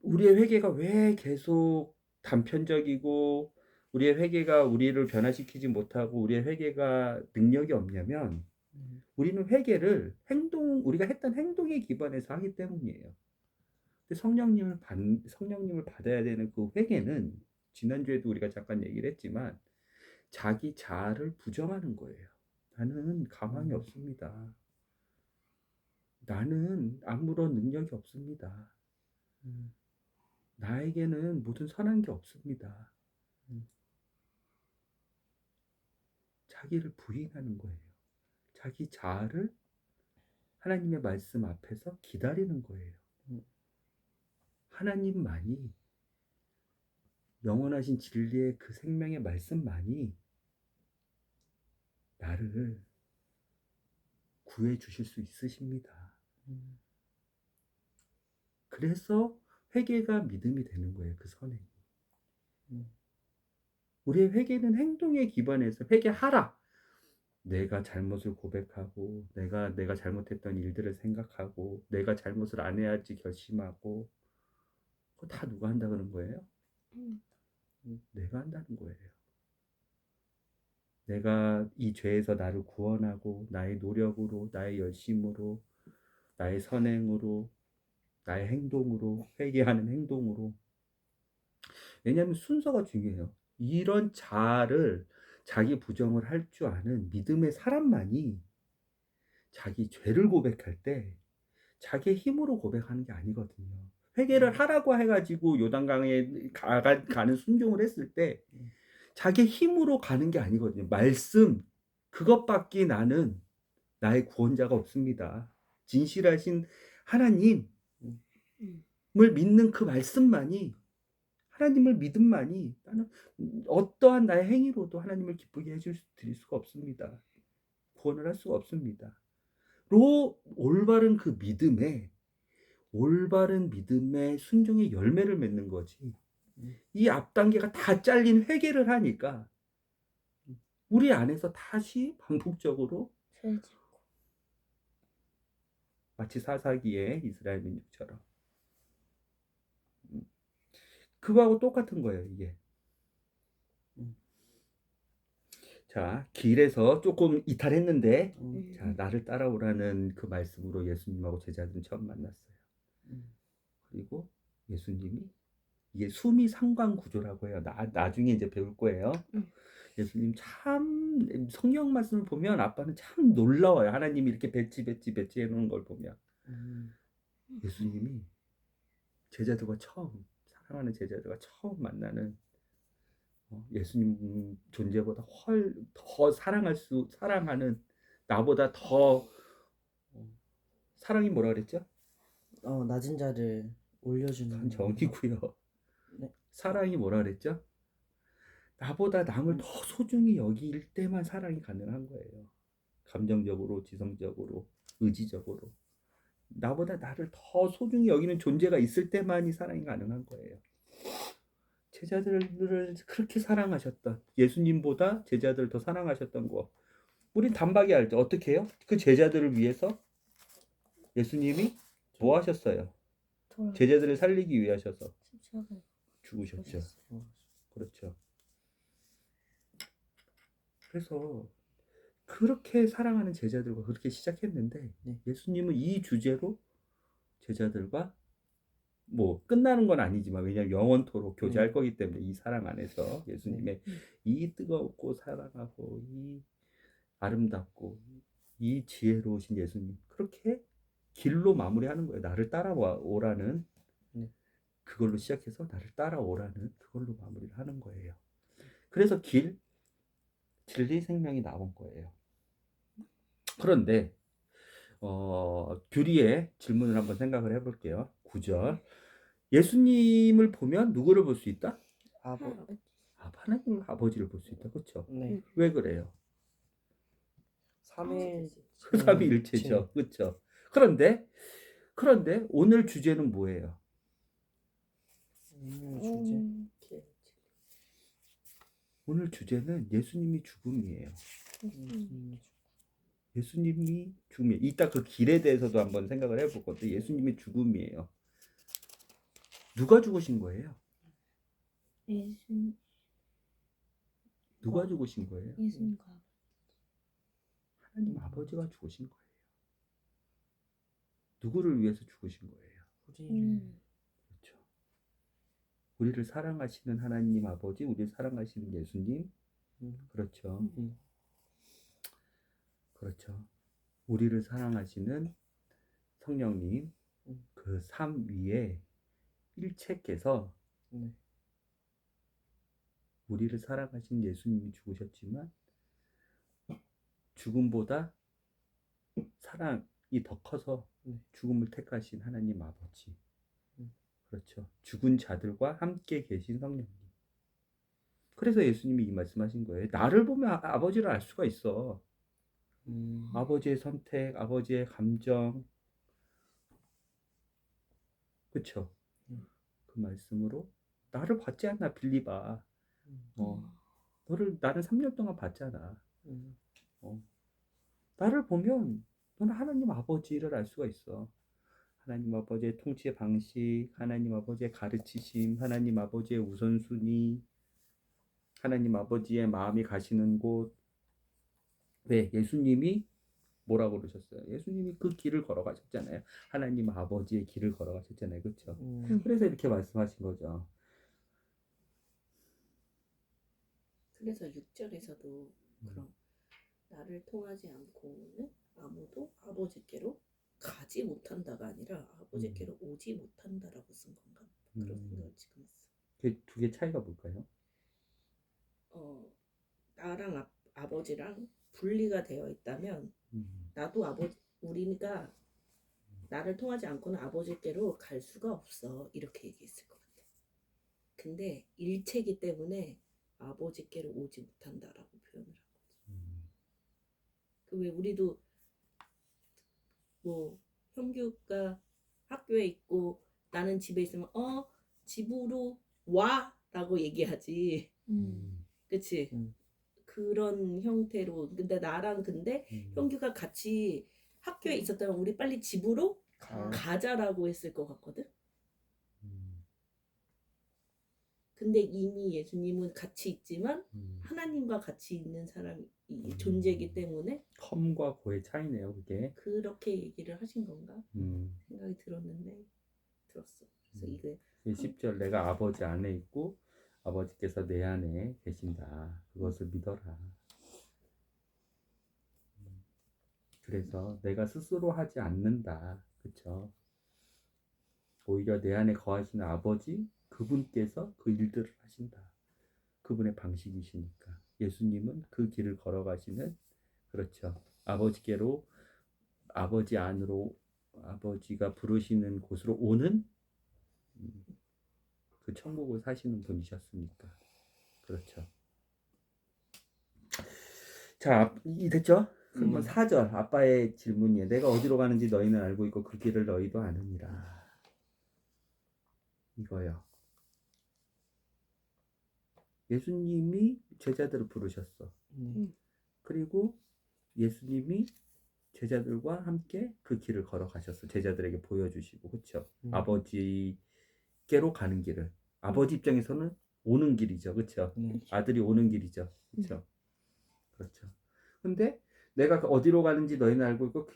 우리의 회개가 왜 계속 단편적이고 우리의 회개가 우리를 변화시키지 못하고 우리의 회개가 능력이 없냐면 우리는 회개를 우리가 했던 행동에 기반해서 하기 때문이에요. 근데 성령님을 받아야 되는 그 회개는 지난주에도 우리가 잠깐 얘기를 했지만 자기 자아를 부정하는 거예요. 나는 가망이 없습니다. 나는 아무런 능력이 없습니다. 나에게는 모든 선한 게 없습니다. 자기를 부인하는 거예요. 자기 자아를 하나님의 말씀 앞에서 기다리는 거예요. 하나님만이 영원하신 진리의 그 생명의 말씀만이 나를 구해 주실 수 있으십니다. 그래서 회개가 믿음이 되는 거예요. 그 선행이. 우리의 회개는 행동에 기반해서 회개하라. 내가 잘못을 고백하고 내가 잘못했던 일들을 생각하고 내가 잘못을 안 해야지 결심하고 그거 다 누가 한다 그런 거예요? 음. 내가 한다는 거예요. 내가 이 죄에서 나를 구원하고 나의 노력으로, 나의 열심으로, 나의 선행으로, 나의 행동으로, 회개하는 행동으로. 왜냐하면 순서가 중요해요. 이런 자아를 자기 부정을 할 줄 아는 믿음의 사람만이 자기 죄를 고백할 때 자기의 힘으로 고백하는 게 아니거든요. 회개를 하라고 해가지고 요단강에 가는 순종을 했을 때 자기의 힘으로 가는 게 아니거든요. 말씀, 그것밖에 나는 나의 구원자가 없습니다. 진실하신 하나님을 믿는 그 말씀만이, 하나님을 믿음만이 나는 어떠한 나의 행위로도 하나님을 기쁘게 드릴 수가 없습니다. 구원을 할 수가 없습니다. 올바른 그 올바른 믿음의 순종의 열매를 맺는 거지. 이 앞단계가 다 잘린 회개를 하니까 우리 안에서 다시 반복적으로 죄 짓고. 마치 사사기의 이스라엘 민족처럼 그거하고 똑같은 거예요, 이게. 자, 길에서 조금 이탈했는데 자, 나를 따라오라는 그 말씀으로 예수님하고 제자들은 처음 만났어요. 그리고 예수님이, 이게 수미 상관 구조라고 해요. 나중에 이제 배울 거예요. 예수님 참, 성경 말씀을 보면 아빠는 참 놀라워요. 하나님이 이렇게 배치 해놓은 걸 보면. 예수님이 사랑하는 제자들과 처음 만나는 예수님 존재보다 더 사랑하는, 나보다 더 사랑이 뭐라 그랬죠? 낮은 자를 올려주는 전 정이고요. 네. 사랑이 뭐라 그랬죠? 나보다 남을 더 소중히 여길 때만 사랑이 가능한 거예요. 감정적으로, 지성적으로, 의지적으로. 나보다 나를 더 소중히 여기는 존재가 있을 때만이 사랑이 가능한 거예요. 제자들을 그렇게 사랑하셨던, 예수님보다 제자들을 더 사랑하셨던 거, 우린 단박에 알죠. 어떻게 해요? 그 제자들을 위해서 예수님이 뭐 하셨어요? 제자들을 살리기 위해 하셔서 십자가에 죽으셨죠. 그렇죠. 그래서 그렇게 사랑하는 제자들과 그렇게 시작했는데 예수님은 이 주제로 제자들과 뭐 끝나는 건 아니지만, 왜냐하면 영원토록 교제할 거기 때문에 이 사랑 안에서 예수님의 이 뜨겁고 사랑하고 이 아름답고 이 지혜로우신 예수님, 그렇게 길로 마무리하는 거예요. 나를 따라오라는, 그걸로 시작해서 나를 따라오라는 그걸로 마무리를 하는 거예요. 그래서 길, 진리, 생명이 나온 거예요. 그런데 규리의 질문을 한번 생각을 해볼게요. 9절. 예수님을 보면 누구를 볼 수 있다? 하나님 아버지를 볼 수 있다. 그렇죠? 네. 왜 그래요? 삼위일체죠. 그렇죠? 그런데 오늘 주제는 뭐예요? 오늘 주제는 예수님이 죽음이에요. 예수님이 죽음이에요. 이따 그 길에 대해서도 한번 생각을 해볼 건데, 예수님이 죽음이에요. 누가 죽으신 거예요? 누가 죽으신 거예요? 예수님과 하나님 아버지가 죽으신 거예요. 누구를 위해서 죽으신 거예요? 그렇죠. 우리를 사랑하시는 하나님 아버지, 우리를 사랑하시는 예수님, 그렇죠. 그렇죠. 우리를 사랑하시는 성령님, 그 삼위의 일체께서 우리를 사랑하신 예수님이 죽으셨지만 죽음보다 사랑이 더 커서 죽음을 택하신 하나님 아버지, 그렇죠. 죽은 자들과 함께 계신 성령님. 그래서 예수님이 이 말씀하신 거예요. 나를 보면 아버지를 알 수가 있어. 아버지의 선택, 아버지의 감정, 그렇죠. 그 말씀으로 나를 봤지 않나, 빌리바. 나는 3년 동안 봤잖아. 나를 보면 너는 하나님 아버지를 알 수가 있어. 하나님 아버지의 통치 방식, 하나님 아버지의 가르치심, 하나님 아버지의 우선순위, 하나님 아버지의 마음이 가시는 곳. 왜? 예수님이 뭐라고 그러셨어요? 예수님이 그 길을 걸어가셨잖아요. 하나님 아버지의 길을 걸어가셨잖아요. 그렇죠? 그래서 이렇게 말씀하신 거죠. 그래서 6절에서도 그럼 나를 통하지 않고는 아무도 아버지께로 가지 못한다가 아니라 아버지께로 오지 못한다라고 쓴 건가? 그런 생각을 지금 했어. 그 두 개 차이가 뭘까요? 나랑 아버지랑 분리가 되어 있다면 나도 우리가 나를 통하지 않고는 아버지께로 갈 수가 없어 이렇게 얘기했을 것 같아. 근데 일체이기 때문에 아버지께로 오지 못한다라고 표현을 한 거지. 그 왜 우리도 뭐 형규가 학교에 있고 나는 집에 있으면 집으로 와라고 얘기하지. 그치? 그런 형태로. 근데 나랑 형규가 같이 학교에 있었다면 우리 빨리 집으로 가자라고 했을 것 같거든. 근데 이미 예수님은 같이 있지만 하나님과 같이 있는 사람이 존재이기 때문에 컴과 고의 차이네요, 그게. 그렇게 얘기를 하신 건가 생각이 들었어. 그래서 이게 10절 내가 아버지 안에 있고 아버지께서 내 안에 계신다. 그것을 믿어라. 그래서 내가 스스로 하지 않는다. 그렇죠? 오히려 내 안에 거하시는 아버지 그분께서 그 일들을 하신다. 그분의 방식이시니까. 예수님은 그 길을 걸어가시는, 그렇죠, 아버지께로, 아버지 안으로, 아버지가 부르시는 곳으로 오는 그 천국을 사시는 분이셨으니까. 그렇죠. 자, 됐죠? 그러면 4절 아빠의 질문이에요. 내가 어디로 가는지 너희는 알고 있고 그 길을 너희도 아느니라. 이거요. 예수님이 제자들을 부르셨어. 그리고 예수님이 제자들과 함께 그 길을 걸어가셨어. 제자들에게 보여주시고. 그렇죠? 아버지께로 가는 길을. 아버지 입장에서는 오는 길이죠. 그렇죠? 아들이 오는 길이죠. 그렇죠? 그렇죠. 근데 내가 어디로 가는지 너희는 알고 있고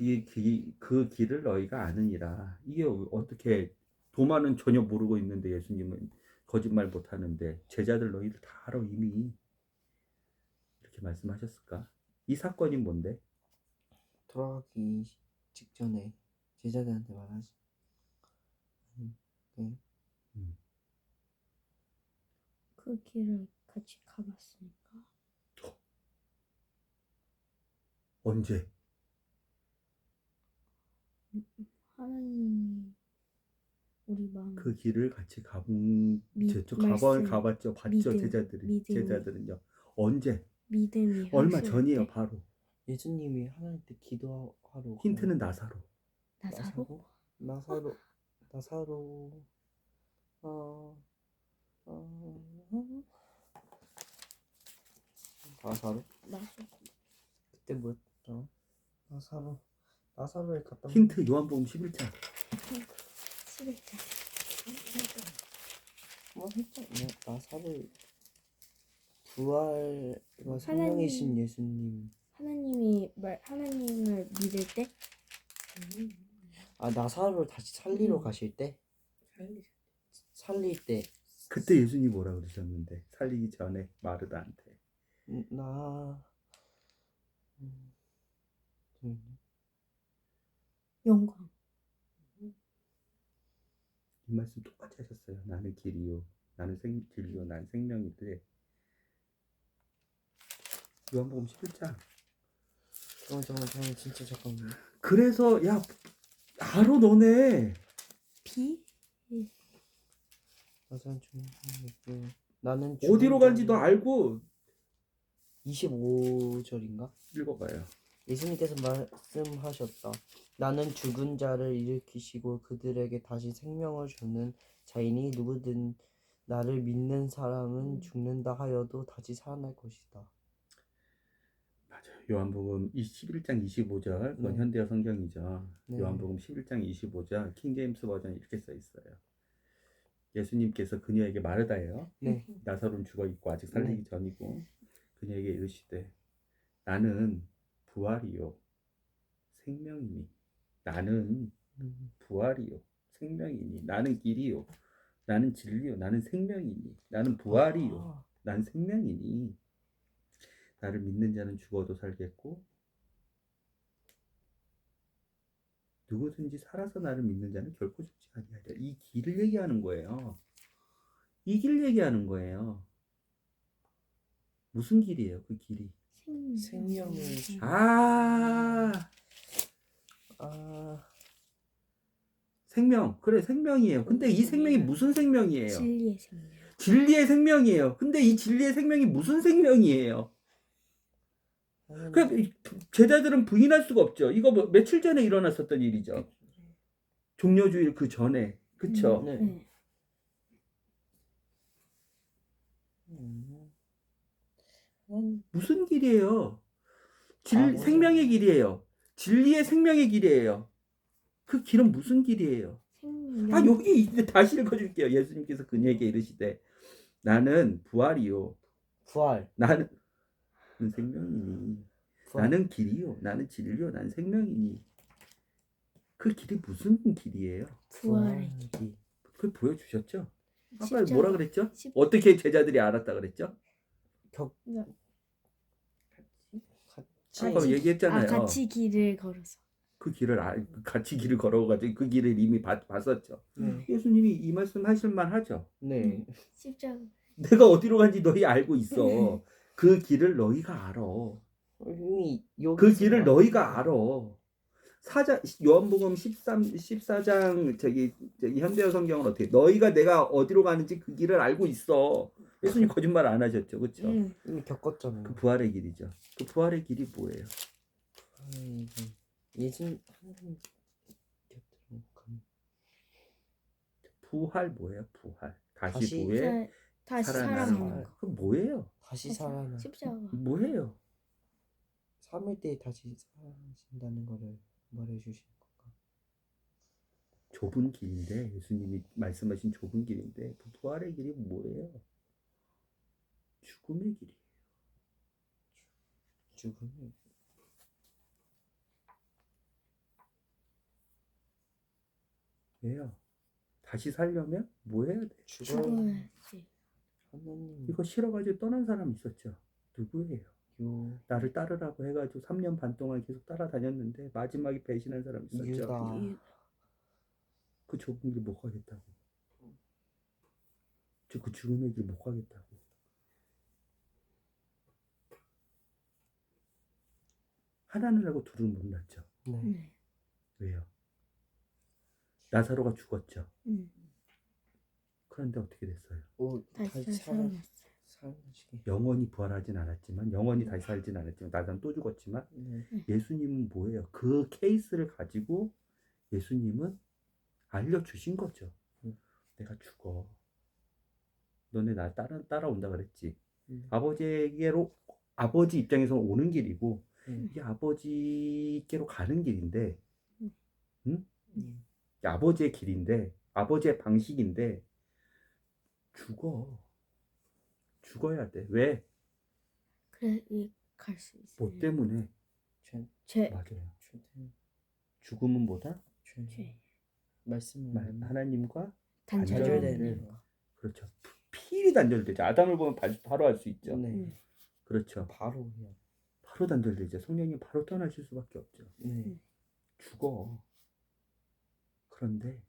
그 길을 너희가 아느니라. 이게 어떻게, 도마는 전혀 모르고 있는데 예수님은 거짓말 못하는데 제자들 너희들 다 알아 이미, 이렇게 말씀하셨을까? 이 사건이 뭔데? 돌아가기 직전에 제자들한테 말하지. 그 길을 같이 가봤으니까. 언제? 하나님이 우리 마음 그 길을 같이 가봤죠. 봤죠. 믿음, 믿음이. 제자들은요. 언제? 믿음이 얼마 하실 전이에요. 때. 바로. 예수님이 하나님께 기도하러 힌트는 나사로. 나사로? 나사로 나사로? 그때 뭐였더라? 나사로에 갔다 힌트 요한복음 11장. 11장. 뭐 했잖아요. 나사로 부활과 생명이신 예수님. 하나님을 믿을 때? 나사로를 다시 살리러 가실 때? 살릴 때. 그때 예수님이 뭐라 그러셨는데, 살리기 전에 마르다한테. 영광. 이 말씀 똑같이 하셨어요. 나는 길이요, 나는 진리요, 나는 생명인데. 요한복음 11장. 잠깐만 진짜 잠깐만. 그래서 야, 알아 너네. 나는 어디로 간지 너 알고. 25절인가? 읽어봐요. 예수님께서 말씀하셨다. 나는 죽은 자를 일으키시고 그들에게 다시 생명을 주는 자이니 누구든 나를 믿는 사람은 죽는다 하여도 다시 살아날 것이다. 맞아요. 요한복음 11장 25절 그건 네. 현대어 성경이죠. 네. 요한복음 11장 25절 킹제임스 버전 이렇게 써 있어요. 예수님께서 그녀에게 마르다예요. 네. 나사로는 죽어 있고 아직 살리기 전이고 그녀에게 이르시되 나는 부활이요 생명이니 나는 부활이요 생명이니 나는 길이요 나는 진리요 나는 생명이니 나는 부활이요 아, 난 생명이니 나를 믿는 자는 죽어도 살겠고 누구든지 살아서 나를 믿는 자는 결코 죽지 아니하리라. 이 길을 얘기하는 거예요. 이 길 얘기하는 거예요. 무슨 길이에요? 그 길이. 생명을 주- 아, 아, 생명. 그래, 생명이에요. 근데 이 생명이 무슨 생명이에요? 진리의 생명. 진리의 생명이에요. 근데 이 진리의 생명이 무슨 생명이에요? 그 제자들은 부인할 수가 없죠. 이거 뭐 며칠 전에 일어났었던 일이죠. 종려주일 그 전에. 그쵸? 네. 네. 무슨 길이에요? 바보죠. 생명의 길이에요. 진리의 생명의 길이에요. 그 길은 무슨 길이에요? 생명. 아, 여기 이제 다시 읽어줄게요. 예수님께서 그녀에게 이르시되 나는 부활이요. 부활. 나는 생명이니. 부활. 나는 길이요. 나는 진리요. 나는 생명이니. 그 길이 무슨 길이에요? 부활의 부활이. 그걸 보여주셨죠? 아까 십자가. 뭐라 그랬죠? 십- 어떻게 제자들이 알았다 그랬죠? 격 아까 같이 얘기했잖아요. 같이 길을 걸어서. 그 길을 같이 길을 걸어가지고 그 길을 이미 봤었죠. 네. 예수님이 이 말씀 하실 만하죠. 네. 십자가. 내가 어디로 간지 너희 알고 있어. 그 길을 너희가 알아. 이미 여기 그 길을 너희가 알아. 요한복음 14장 저기 현대어 성경은 어떻게 너희가 내가 어디로 가는지 그 길을 알고 있어. 예수님 거짓말 안 하셨죠. 그렇죠? 이미 겪었잖아요. 그 부활의 길이죠. 그 부활의 길이 뭐예요? 예수 하나님 곁으로 가는 부활 뭐예요? 부활. 다시 다시 부활 다시 살아나는 살아나는 거. 그 뭐예요? 다시 살아나. 십자가. 뭐예요? 3일 때 다시 살아나신다는 거를 말해 주신 건가? 좁은 길인데 예수님이 말씀하신 좁은 길인데 그 부활의 길이 뭐예요? 죽음의 길이에요. 죽음을 왜요? 다시 살려면 뭐 해야 돼? 죽어야지. 하나님 이거 싫어가지고 떠난 사람 있었죠. 누구예요? 요 나를 따르라고 해가지고 3년 반 동안 계속 따라다녔는데 마지막에 배신한 사람 있었죠. 유다 그 좁은 길 못 가겠다고. 그 죽음의 길 못 가겠다고. 하나는 알고 둘은 몰랐죠. 네. 네. 왜요? 나사로가 죽었죠. 음. 그런데 어떻게 됐어요? 오 다시 다시 살아났어요. 살아나시게. 영원히 부활하진 않았지만 영원히 다시 살진 않았지만 나사로는 또 죽었지만 네. 예수님은 뭐예요? 그 케이스를 가지고 예수님은 알려주신 거죠. 내가 죽어. 너네 나 따라온다 그랬지. 아버지에게로 아버지 입장에서 오는 길이고 이게 아버지께로 가는 길인데, 응? 이게 아버지의 길인데 아버지의 방식인데 죽어야 돼. 왜? 그래 갈 수 있어요. 뭐 때문에? 죄. 맞아요. 죽음은 뭐다? 죄. 말씀을 하나님과 단절되는 단절되는 거. 그렇죠. 필히 단절되죠. 아담을 보면 바로 알 수 있죠. 네. 그렇죠. 바로 그냥 바로 단절되죠. 성령님 바로 떠나실 수밖에 없죠. 네. 죽어. 그런데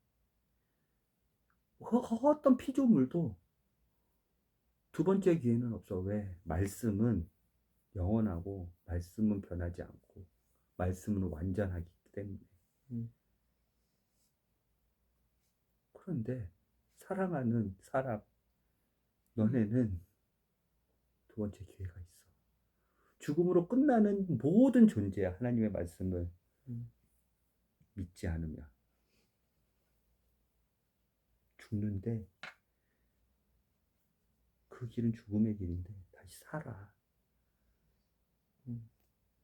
어떤 피조물도 두 번째 기회는 없어. 왜? 말씀은 영원하고 말씀은 변하지 않고 말씀은 완전하기 때문에. 그런데 사랑하는 사람 너네는 두 번째 기회가 있어. 죽음으로 끝나는 모든 존재야. 하나님의 말씀을 믿지 않으면 죽는데 그 길은 죽음의 길인데 다시 살아.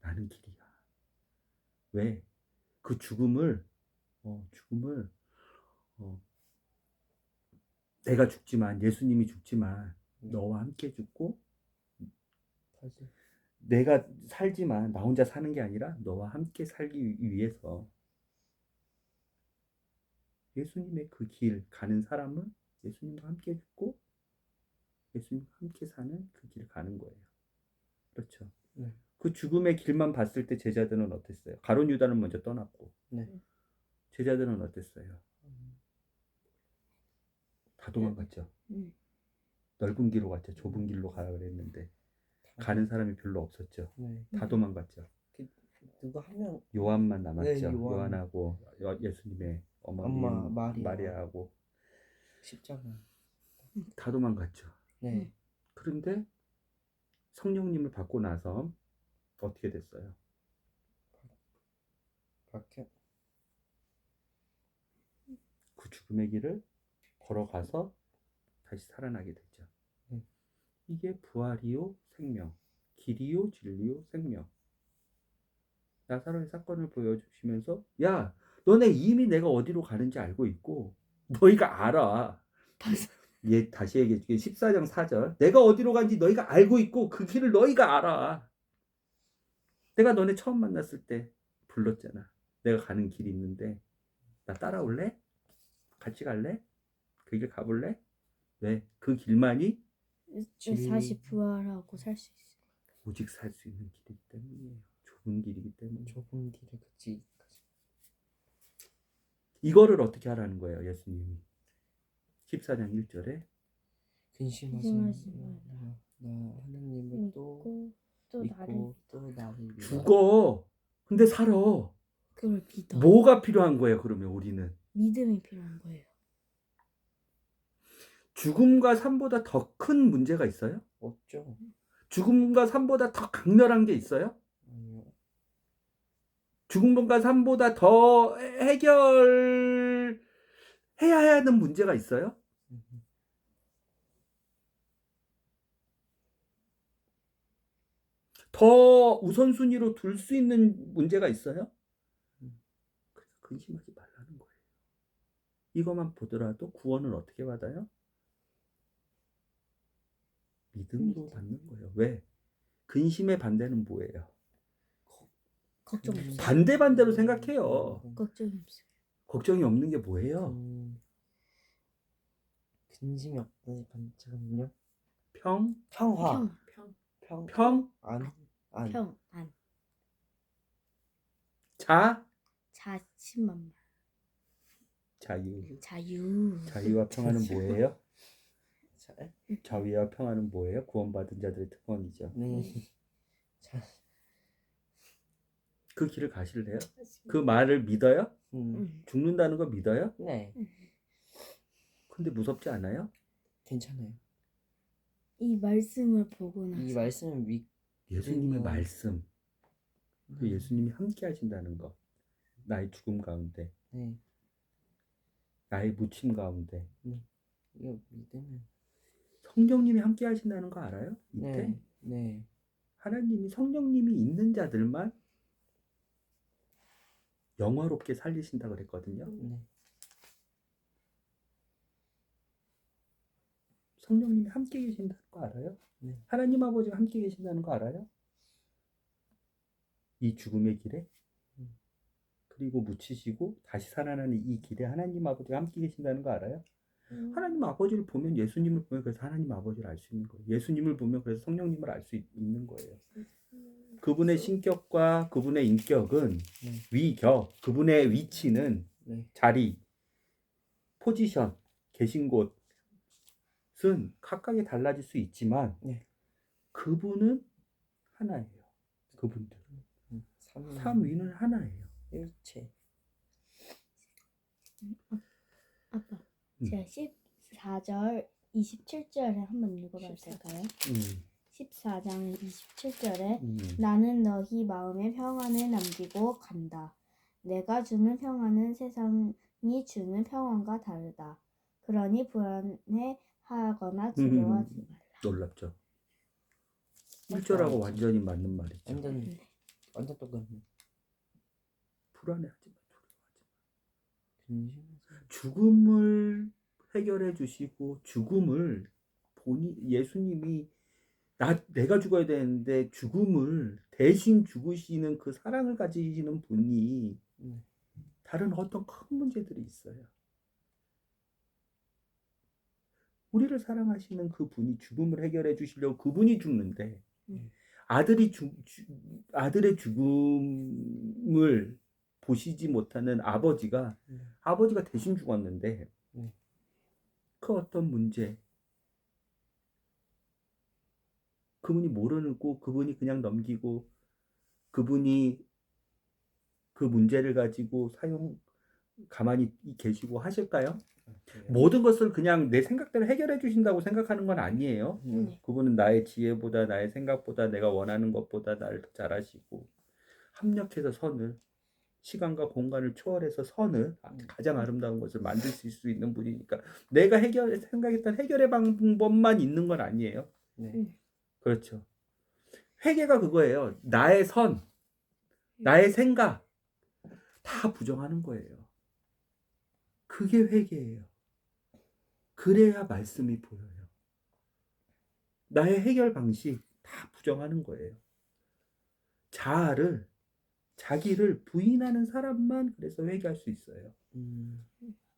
나는 길이야. 왜? 그 죽음을 내가 죽지만 예수님이 죽지만 너와 함께 죽고 다시 내가 살지만 나 혼자 사는 게 아니라 너와 함께 살기 위해서 예수님의 그 길 가는 사람은 예수님과 함께 죽고 예수님과 함께 사는 그 길 가는 거예요. 그렇죠. 네. 그 죽음의 길만 봤을 때 제자들은 어땠어요? 가룟 유다는 먼저 떠났고 네. 제자들은 어땠어요? 다 도망갔죠. 넓은 길로 갔죠. 좁은 길로 가라 그랬는데 가는 사람이 별로 없었죠. 네. 다 도망갔죠. 누가 하면 요한만 남았죠. 네, 요한. 요한하고 예수님의 어머니 엄마 마리아. 마리아하고 십자가. 다 도망갔죠. 네. 그런데 성령님을 받고 나서 어떻게 됐어요? 밖에 그 죽음의 길을 걸어가서 다시 살아나게 되죠. 이게 부활이요 생명, 길이요 진리요 생명. 나사로의 사건을 보여주시면서 야, 너네 이미 내가 어디로 가는지 알고 있고 너희가 알아. 예, 다시 얘기해. 14장 4절. 내가 어디로 간지 너희가 알고 있고 그 길을 너희가 알아. 내가 너네 처음 만났을 때 불렀잖아. 내가 가는 길이 있는데 나 따라올래? 같이 갈래? 그 길 가볼래? 왜? 그 길만이 다시 부활하고 살 수 있어. 오직 살 수 있는 길이기 때문이에요. 좁은 길이기 때문에. 좁은 길을 걷지. 이거를 어떻게 하라는 거예요, 예수님이? 14장 1절에 근심하지 나 하나님을 또 또 나를 믿고 또 나를 믿어. 죽어. 근데 살아. 그걸 믿어. 뭐가 필요한 거예요, 그러면 우리는? 믿음이 필요한 거예요. 죽음과 삶보다 더 큰 문제가 있어요? 없죠. 죽음과 삶보다 더 강렬한 게 있어요? 아니요. 죽음과 삶보다 더 해결해야 하는 문제가 있어요? 더 우선순위로 둘 수 있는 문제가 있어요? 그래서 근심하지 말라는 거예요. 이것만 보더라도 구원을 어떻게 받아요? 믿음으로 받는 거예요. 왜? 근심의 반대는 뭐예요? 걱정 없어요. 반대로 생각해요. 걱정이 없어요. 걱정이 없는 게 뭐예요? 근심이 없다니 잠깐만요. 평, 평화. 평. 평, 안. 평안. 자신만만. 자유. 자유와 평화는 뭐예요? 자유와 평화는 뭐예요? 구원받은 자들의 특권이죠. 네. 그 길을 가실래요? 그 말을 믿어요? 죽는다는 거 믿어요? 네. 근데 무섭지 않아요? 괜찮아요. 이 말씀을 보고 나서 이 말씀을 예수님의 믿으면- 말씀, 그 예수님이 함께 하신다는 거, 나의 죽음 가운데, 네. 나의 묻힘 가운데, 이거 믿으면 성령님이 함께 하신다는 거 알아요? 이때 네. 네. 하나님이 성령님이 있는 자들만 영화롭게 살리신다 그랬거든요. 네. 성령님이 함께 계신다는 거 알아요? 네. 하나님 아버지가 함께 계신다는 거 알아요? 이 죽음의 길에 그리고 묻히시고 다시 살아나는 이 길에 하나님 아버지가 함께 계신다는 거 알아요? 하나님 아버지를 보면 예수님을 보면 그래서 하나님 아버지를 알 수 있는 거예요. 예수님을 보면 그래서 성령님을 알 수 있는 거예요. 그분의 신격과 그분의 인격은 위격, 그분의 위치는 네. 자리, 포지션, 계신 곳은 각각이 달라질 수 있지만 네. 그분은 하나예요. 그분들. 삼위는 하나예요. 일체. 아빠 제가 14절 27절에 한번 읽어봐도 될까요? 14장 27절에 나는 너희 마음에 평안을 남기고 간다. 내가 주는 평안은 세상이 주는 평안과 다르다. 그러니 불안해하거나 두려워하지 말라. 놀랍죠. 1절하고 완전히 맞는 말이죠. 완전 완전 똑같네. 불안해하지 마. 두려워하지 마. 근심하지. 죽음을 해결해 주시고 죽음을 예수님이 내가 죽어야 되는데 죽음을 대신 죽으시는 그 사랑을 가지시는 분이 다른 어떤 큰 문제들이 있어요. 우리를 사랑하시는 그 분이 죽음을 해결해 주시려고 그분이 죽는데 아들의 죽음을 보시지 못하는 아버지가 대신 죽었는데 그 어떤 문제 그분이 모르고 그분이 그냥 넘기고 그분이 그 문제를 가지고 가만히 계시고 하실까요? 모든 것을 그냥 내 생각대로 해결해 주신다고 생각하는 건 아니에요. 그분은 나의 지혜보다 나의 생각보다 내가 원하는 것보다 나를 더 잘 아시고 합력해서 시간과 공간을 초월해서 가장 아름다운 것을 만드실 수 있는 분이니까 내가 생각했던 해결의 방법만 있는 건 아니에요. 그렇죠. 회개가 그거예요. 나의 나의 생각 다 부정하는 거예요. 그게 회개예요. 그래야 말씀이 보여요. 나의 해결 방식 다 부정하는 거예요. 자기를 부인하는 사람만 그래서 회개할 수 있어요.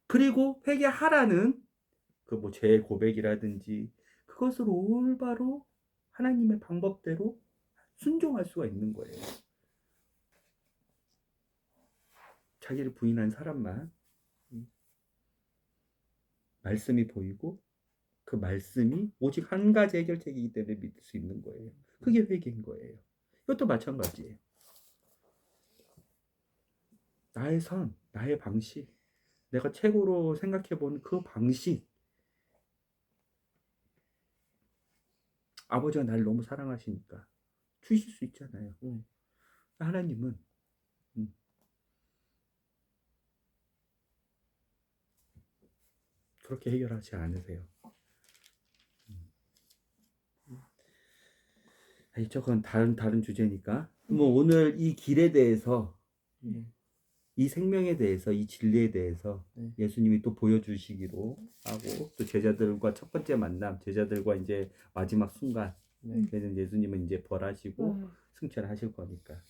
그리고 회개하라는 죄 고백이라든지 그것을 올바로 하나님의 방법대로 순종할 수가 있는 거예요. 자기를 부인한 사람만 말씀이 보이고 그 말씀이 오직 한 가지 해결책이기 때문에 믿을 수 있는 거예요. 그게 회개인 거예요. 이것도 마찬가지예요. 나의 나의 방식, 내가 최고로 생각해본 그 방식, 아버지가 나를 너무 사랑하시니까 주실 수 있잖아요. 하나님은 그렇게 해결하지 않으세요. 아니, 저건 다른 주제니까. 뭐 오늘 이 길에 대해서, 이 생명에 대해서, 이 진리에 대해서 예수님이 또 보여주시기로 하고 또 제자들과 첫 번째 만남, 제자들과 이제 마지막 순간, 그래서 예수님은 이제 벌하시고 승천하실 거니까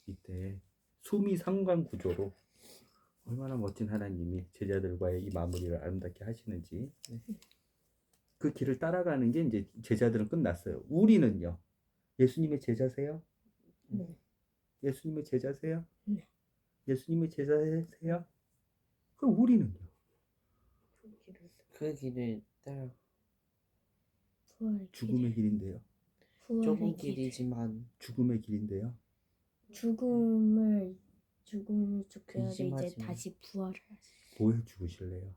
이때 수미상관 구조로 얼마나 멋진 하나님이 제자들과의 이 마무리를 아름답게 하시는지 그 길을 따라가는 게 이제 제자들은 끝났어요. 우리는요. 예수님의 제자세요? 예수님의 제자세요? 예수님의 제자세요? 그럼 우리는요? 그 길을 따라 죽음의 길인데요. 좁은 길이지만 죽음의 길인데요. 죽음을 죽어야도 이제 근심하지 마. 다시 부활을 뭐에 죽으실래요?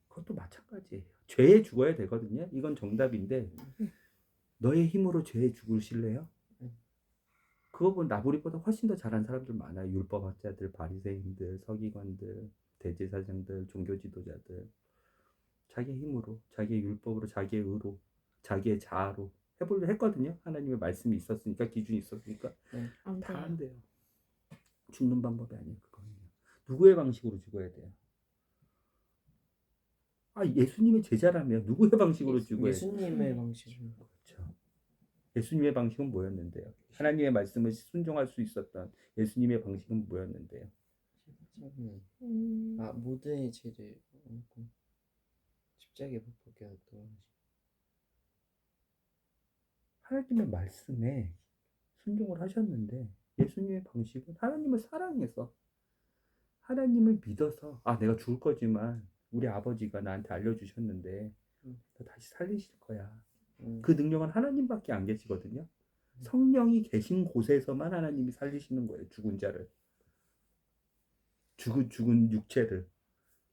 그것도 마찬가지예요. 죄에 죽어야 되거든요. 이건 정답인데 너의 힘으로 죄에 죽으실래요? 그거 나보리보다 훨씬 더 잘한 사람들 많아요. 율법학자들, 바리새인들, 서기관들, 대제사장들, 종교 지도자들. 자기의 힘으로, 자기의 율법으로, 자기의 의로, 자기의 자아로 해보려 했거든요. 하나님의 말씀이 있었으니까, 기준이 있었으니까. 다 안 돼요. 죽는 방법이 아니에요. 그거는요. 누구의 방식으로 죽어야 돼요? 예수님의 제자라면 누구의 방식으로 죽어야 돼요? 예수님의 방식으로. 그렇죠. 예수님의 방식은 뭐였는데요? 하나님의 말씀을 순종할 수 있었던 예수님의 방식은 뭐였는데요? 모두의 죄를 안고 십자가에 못 박혀 돌아가시고 하나님의 말씀에 순종을 하셨는데 예수님의 방식은 하나님을 사랑해서 하나님을 믿어서 내가 죽을 거지만 우리 아버지가 나한테 알려주셨는데 너 다시 살리실 거야. 그 능력은 하나님밖에 안 계시거든요. 성령이 계신 곳에서만 하나님이 살리시는 거예요. 죽은 자를. 죽은 육체를.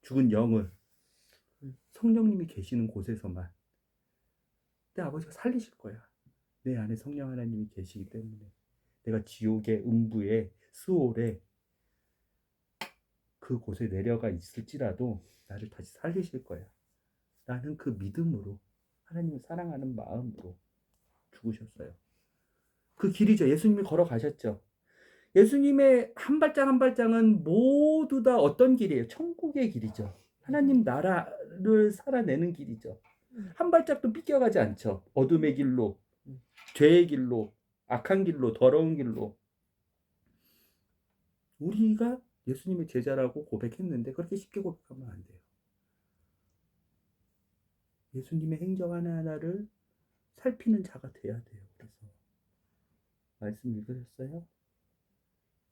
죽은 영을. 성령님이 계시는 곳에서만. 내 아버지가 살리실 거야. 내 안에 성령 하나님이 계시기 때문에. 내가 지옥의 음부에 스올에 그곳에 내려가 있을지라도 나를 다시 살리실 거야. 나는 그 믿음으로 하나님을 사랑하는 마음으로 죽으셨어요. 그 길이죠. 예수님이 걸어가셨죠. 예수님의 한 발짝 한 발짝은 모두 다 어떤 길이에요? 천국의 길이죠. 하나님 나라를 살아내는 길이죠. 한 발짝도 삐껴가지 않죠. 어둠의 길로, 죄의 길로, 악한 길로, 더러운 길로. 우리가 예수님의 제자라고 고백했는데 그렇게 쉽게 고백하면 안 돼요. 예수님의 행적 하나하나를 살피는 자가 돼야 돼요. 그래서 말씀 읽으셨어요?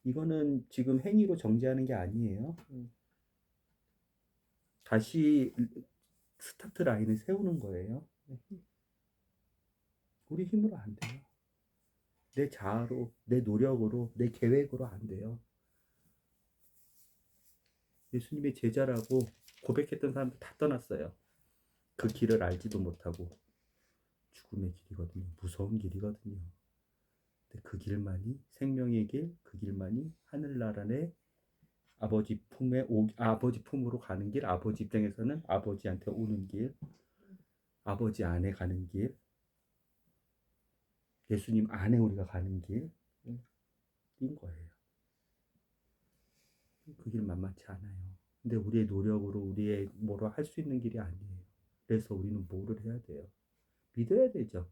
이거는 지금 행위로 정죄하는 게 아니에요. 다시 스타트 라인을 세우는 거예요. 우리 힘으로 안 돼요. 내 자아로, 내 노력으로, 내 계획으로 안 돼요. 예수님의 제자라고 고백했던 사람들 다 떠났어요. 그 길을 알지도 못하고. 죽음의 길이거든요. 무서운 길이거든요. 근데 그 길만이 생명의 길, 그 길만이 하늘나라의 아버지 품으로 가는 길, 아버지 입장에서는 아버지한테 오는 길, 아버지 안에 가는 길, 예수님 안에 우리가 가는 길인 거예요. 그 길 만만치 않아요. 근데 우리의 노력으로 우리의 뭐로 할 수 있는 길이 아니에요. 그래서 우리는 뭐를 해야 돼요? 믿어야 되죠.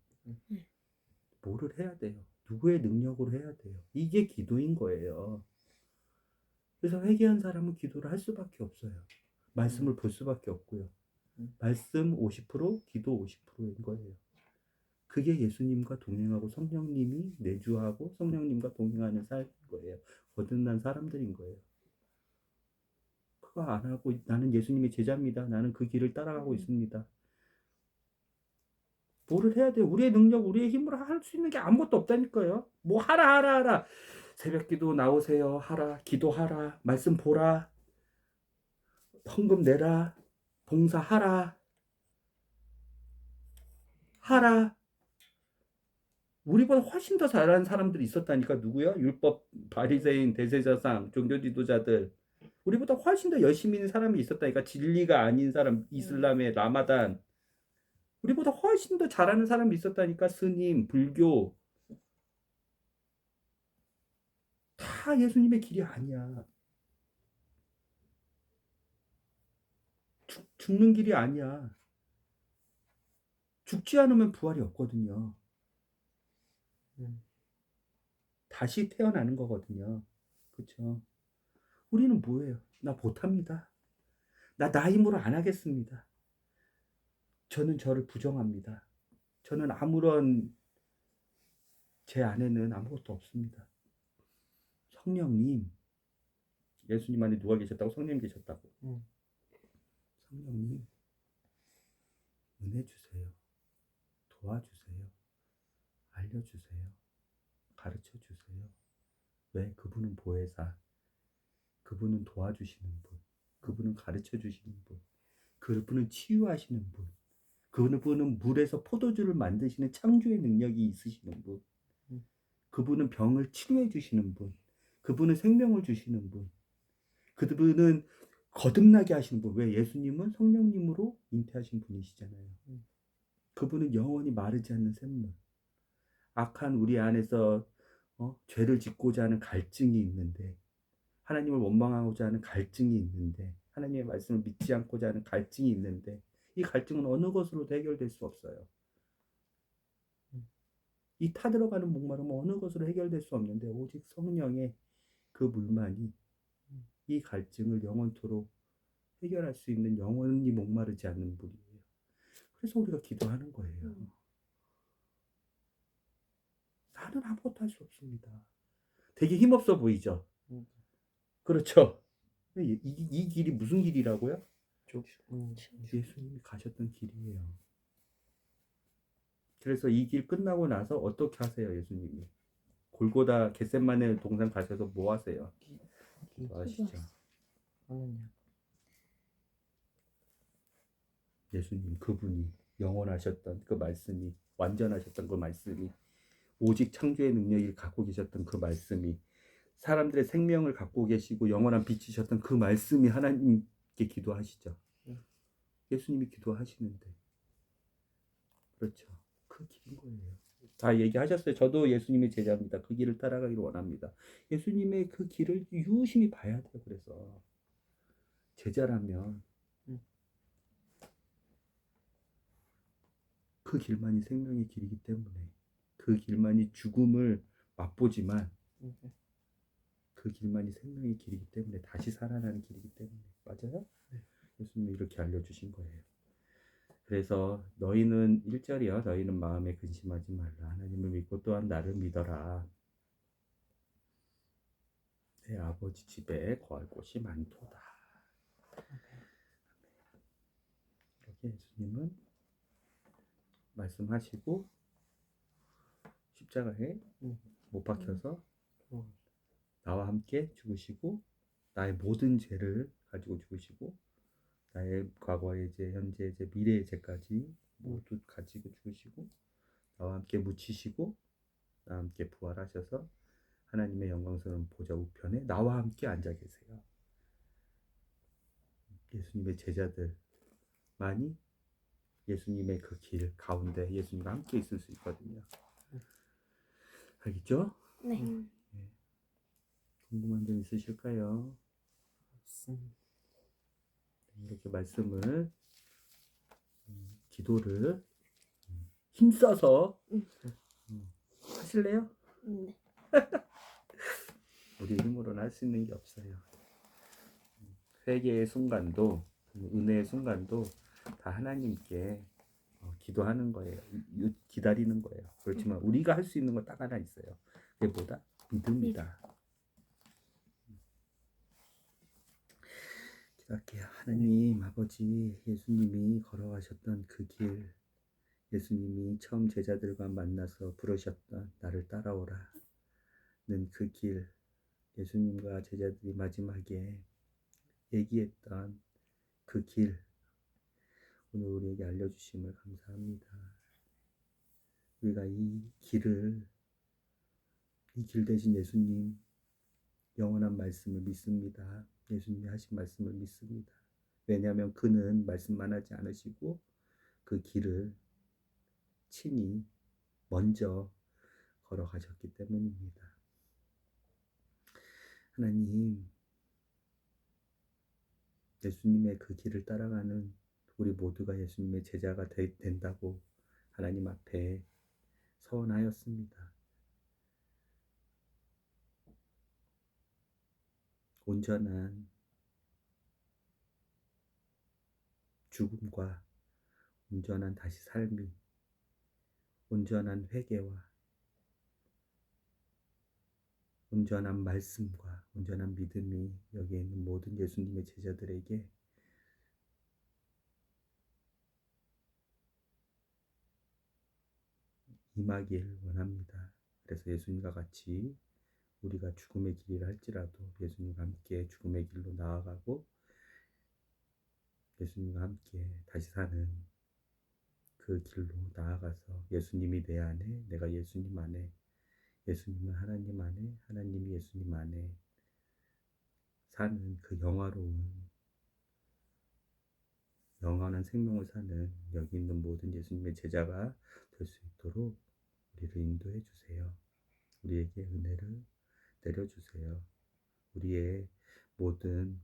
뭐를 해야 돼요? 누구의 능력으로 해야 돼요? 이게 기도인 거예요. 그래서 회개한 사람은 기도를 할 수밖에 없어요. 말씀을 볼 수밖에 없고요. 말씀 50%, 기도 50%인 거예요. 그게 예수님과 동행하고 성령님이 내주하고 성령님과 동행하는 삶인 거예요. 거듭난 사람들인 거예요. 그거 안 하고 나는 예수님의 제자입니다. 나는 그 길을 따라가고 있습니다. 뭐를 해야 돼요? 우리의 능력, 우리의 힘으로 할 수 있는 게 아무것도 없다니까요. 뭐 하라. 새벽 기도 나오세요. 하라. 기도하라. 말씀 보라. 헌금 내라. 봉사하라. 하라. 우리보다 훨씬 더 잘하는 사람들이 있었다니까. 누구요? 율법 바리새인, 대제사장, 종교 지도자들. 우리보다 훨씬 더 열심히 있는 사람이 있었다니까. 진리가 아닌 사람, 이슬람의 라마단. 우리보다 훨씬 더 잘하는 사람이 있었다니까. 스님, 불교. 다 예수님의 길이 아니야. 죽는 길이 아니야. 죽지 않으면 부활이 없거든요. 다시 태어나는 거거든요. 그렇죠? 우리는 뭐예요? 나 못합니다. 나 힘으로 안 하겠습니다. 저는 저를 부정합니다. 저는 아무런 제 안에는 아무것도 없습니다. 성령님, 예수님 안에 누가 계셨다고? 성령님 계셨다고. 성령님, 은혜 주세요. 도와주세요. 알려주세요. 가르쳐 주세요. 왜? 그분은 보혜사. 그분은 도와주시는 분. 그분은 가르쳐 주시는 분. 그분은 치유하시는 분. 그분은 물에서 포도주를 만드시는 창조의 능력이 있으시는 분. 그분은 병을 치료해 주시는 분. 그분은 생명을 주시는 분. 그분은 거듭나게 하시는 분. 왜? 예수님은 성령님으로 잉태하신 분이시잖아요. 그분은 영원히 마르지 않는 샘물. 악한 우리 안에서 죄를 짓고자 하는 갈증이 있는데, 하나님을 원망하고자 하는 갈증이 있는데, 하나님의 말씀을 믿지 않고자 하는 갈증이 있는데, 이 갈증은 어느 것으로도 해결될 수 없어요. 이 타들어가는 목마름은 어느 것으로 해결될 수 없는데 오직 성령의 그 물만이 이 갈증을 영원토록 해결할 수 있는, 영원히 목마르지 않는 물이에요. 그래서 우리가 기도하는 거예요. 나는 아무것도 할 수 없습니다. 되게 힘없어 보이죠? 그렇죠? 이 길이 무슨 길이라고요? 예수님이 가셨던 길이에요. 그래서 이 길 끝나고 나서 어떻게 하세요, 예수님이? 골고다 겟세마네 동산 가셔서 뭐 하세요? 아시죠? 예수님, 그분이 영원하셨던 그 말씀이, 완전하셨던 그 말씀이, 오직 창조의 능력을 갖고 계셨던 그 말씀이, 사람들의 생명을 갖고 계시고 영원한 빛이셨던 그 말씀이 하나님께 기도하시죠. 예수님이 기도하시는데, 그렇죠. 그 길인 거예요. 다 얘기하셨어요. 저도 예수님의 제자입니다. 그 길을 따라가기를 원합니다. 예수님의 그 길을 유심히 봐야 돼요. 그래서 제자라면 음. 그 길만이 생명의 길이기 때문에 그 길만이 죽음을 맛보지만 음. 그 길만이 생명의 길이기 때문에 다시 살아나는 길이기 때문에 맞아요? 네. 예수님이 이렇게 알려주신 거예요. 그래서 너희는 1절이요. 너희는 마음에 근심하지 말라. 하나님을 믿고 또한 나를 믿어라. 내 아버지 집에 거할 곳이 많도다. 이렇게 예수님은 말씀하시고 십자가에 못 박혀서 나와 함께 죽으시고 나의 모든 죄를 가지고 죽으시고 나의 과거의 죄, 현재의 죄, 미래의 죄까지 모두 가지고 죽으시고 나와 함께 묻히시고 나와 함께 부활하셔서 하나님의 영광스러운 보좌 우편에 나와 함께 앉아 계세요. 예수님의 제자들만이 예수님의 그 길 가운데 예수님과 함께 있을 수 있거든요. 알겠죠? 네. 궁금한 점 있으실까요? 이렇게 말씀을 기도를 힘써서 하실래요? 네. 우리 힘으로는 할 수 있는 게 없어요. 회개의 순간도 은혜의 순간도 다 하나님께 기도하는 거예요. 기다리는 거예요. 그렇지만 우리가 할 수 있는 건 딱 하나 있어요. 그게 뭐다? 믿음이다. 기도할게요. 하나님 아버지, 예수님이 걸어가셨던 그 길, 예수님이 처음 제자들과 만나서 부르셨던 나를 따라오라는 그 길, 예수님과 제자들이 마지막에 얘기했던 그 길, 오늘 우리에게 알려주심을 감사합니다. 우리가 이 길 대신 예수님 영원한 말씀을 믿습니다. 예수님이 하신 말씀을 믿습니다. 왜냐하면 그는 말씀만 하지 않으시고 그 길을 친히 먼저 걸어가셨기 때문입니다. 하나님, 예수님의 그 길을 따라가는 우리 모두가 예수님의 제자가 된다고 하나님 앞에 서원하였습니다. 온전한 죽음과 온전한 다시 삶이, 온전한 회개와 온전한 말씀과 온전한 믿음이 여기에 있는 모든 예수님의 제자들에게 임하길 원합니다. 그래서 예수님과 같이 우리가 죽음의 길이라 할지라도 예수님과 함께 죽음의 길로 나아가고 예수님과 함께 다시 사는 그 길로 나아가서 예수님이 내 안에, 내가 예수님 안에, 예수님은 하나님 안에, 하나님이 예수님 안에 사는 그 영원한 생명을 사는 여기 있는 모든 예수님의 제자가 될 수 있도록 우리를 인도해 주세요. 우리에게 은혜를 내려주세요. 우리의 모든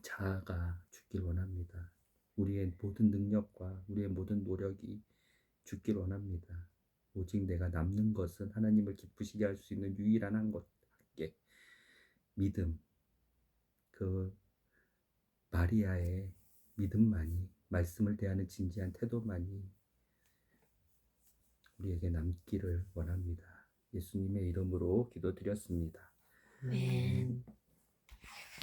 자아가 죽길 원합니다. 우리의 모든 능력과 우리의 모든 노력이 죽길 원합니다. 오직 내가 남는 것은 하나님을 기쁘시게 할 수 있는 유일한 한 것밖에 믿음, 그 마리아의 믿음만이, 말씀을 대하는 진지한 태도만이 우리에게 남기를 원합니다. 예수님의 이름으로 기도드렸습니다. 네.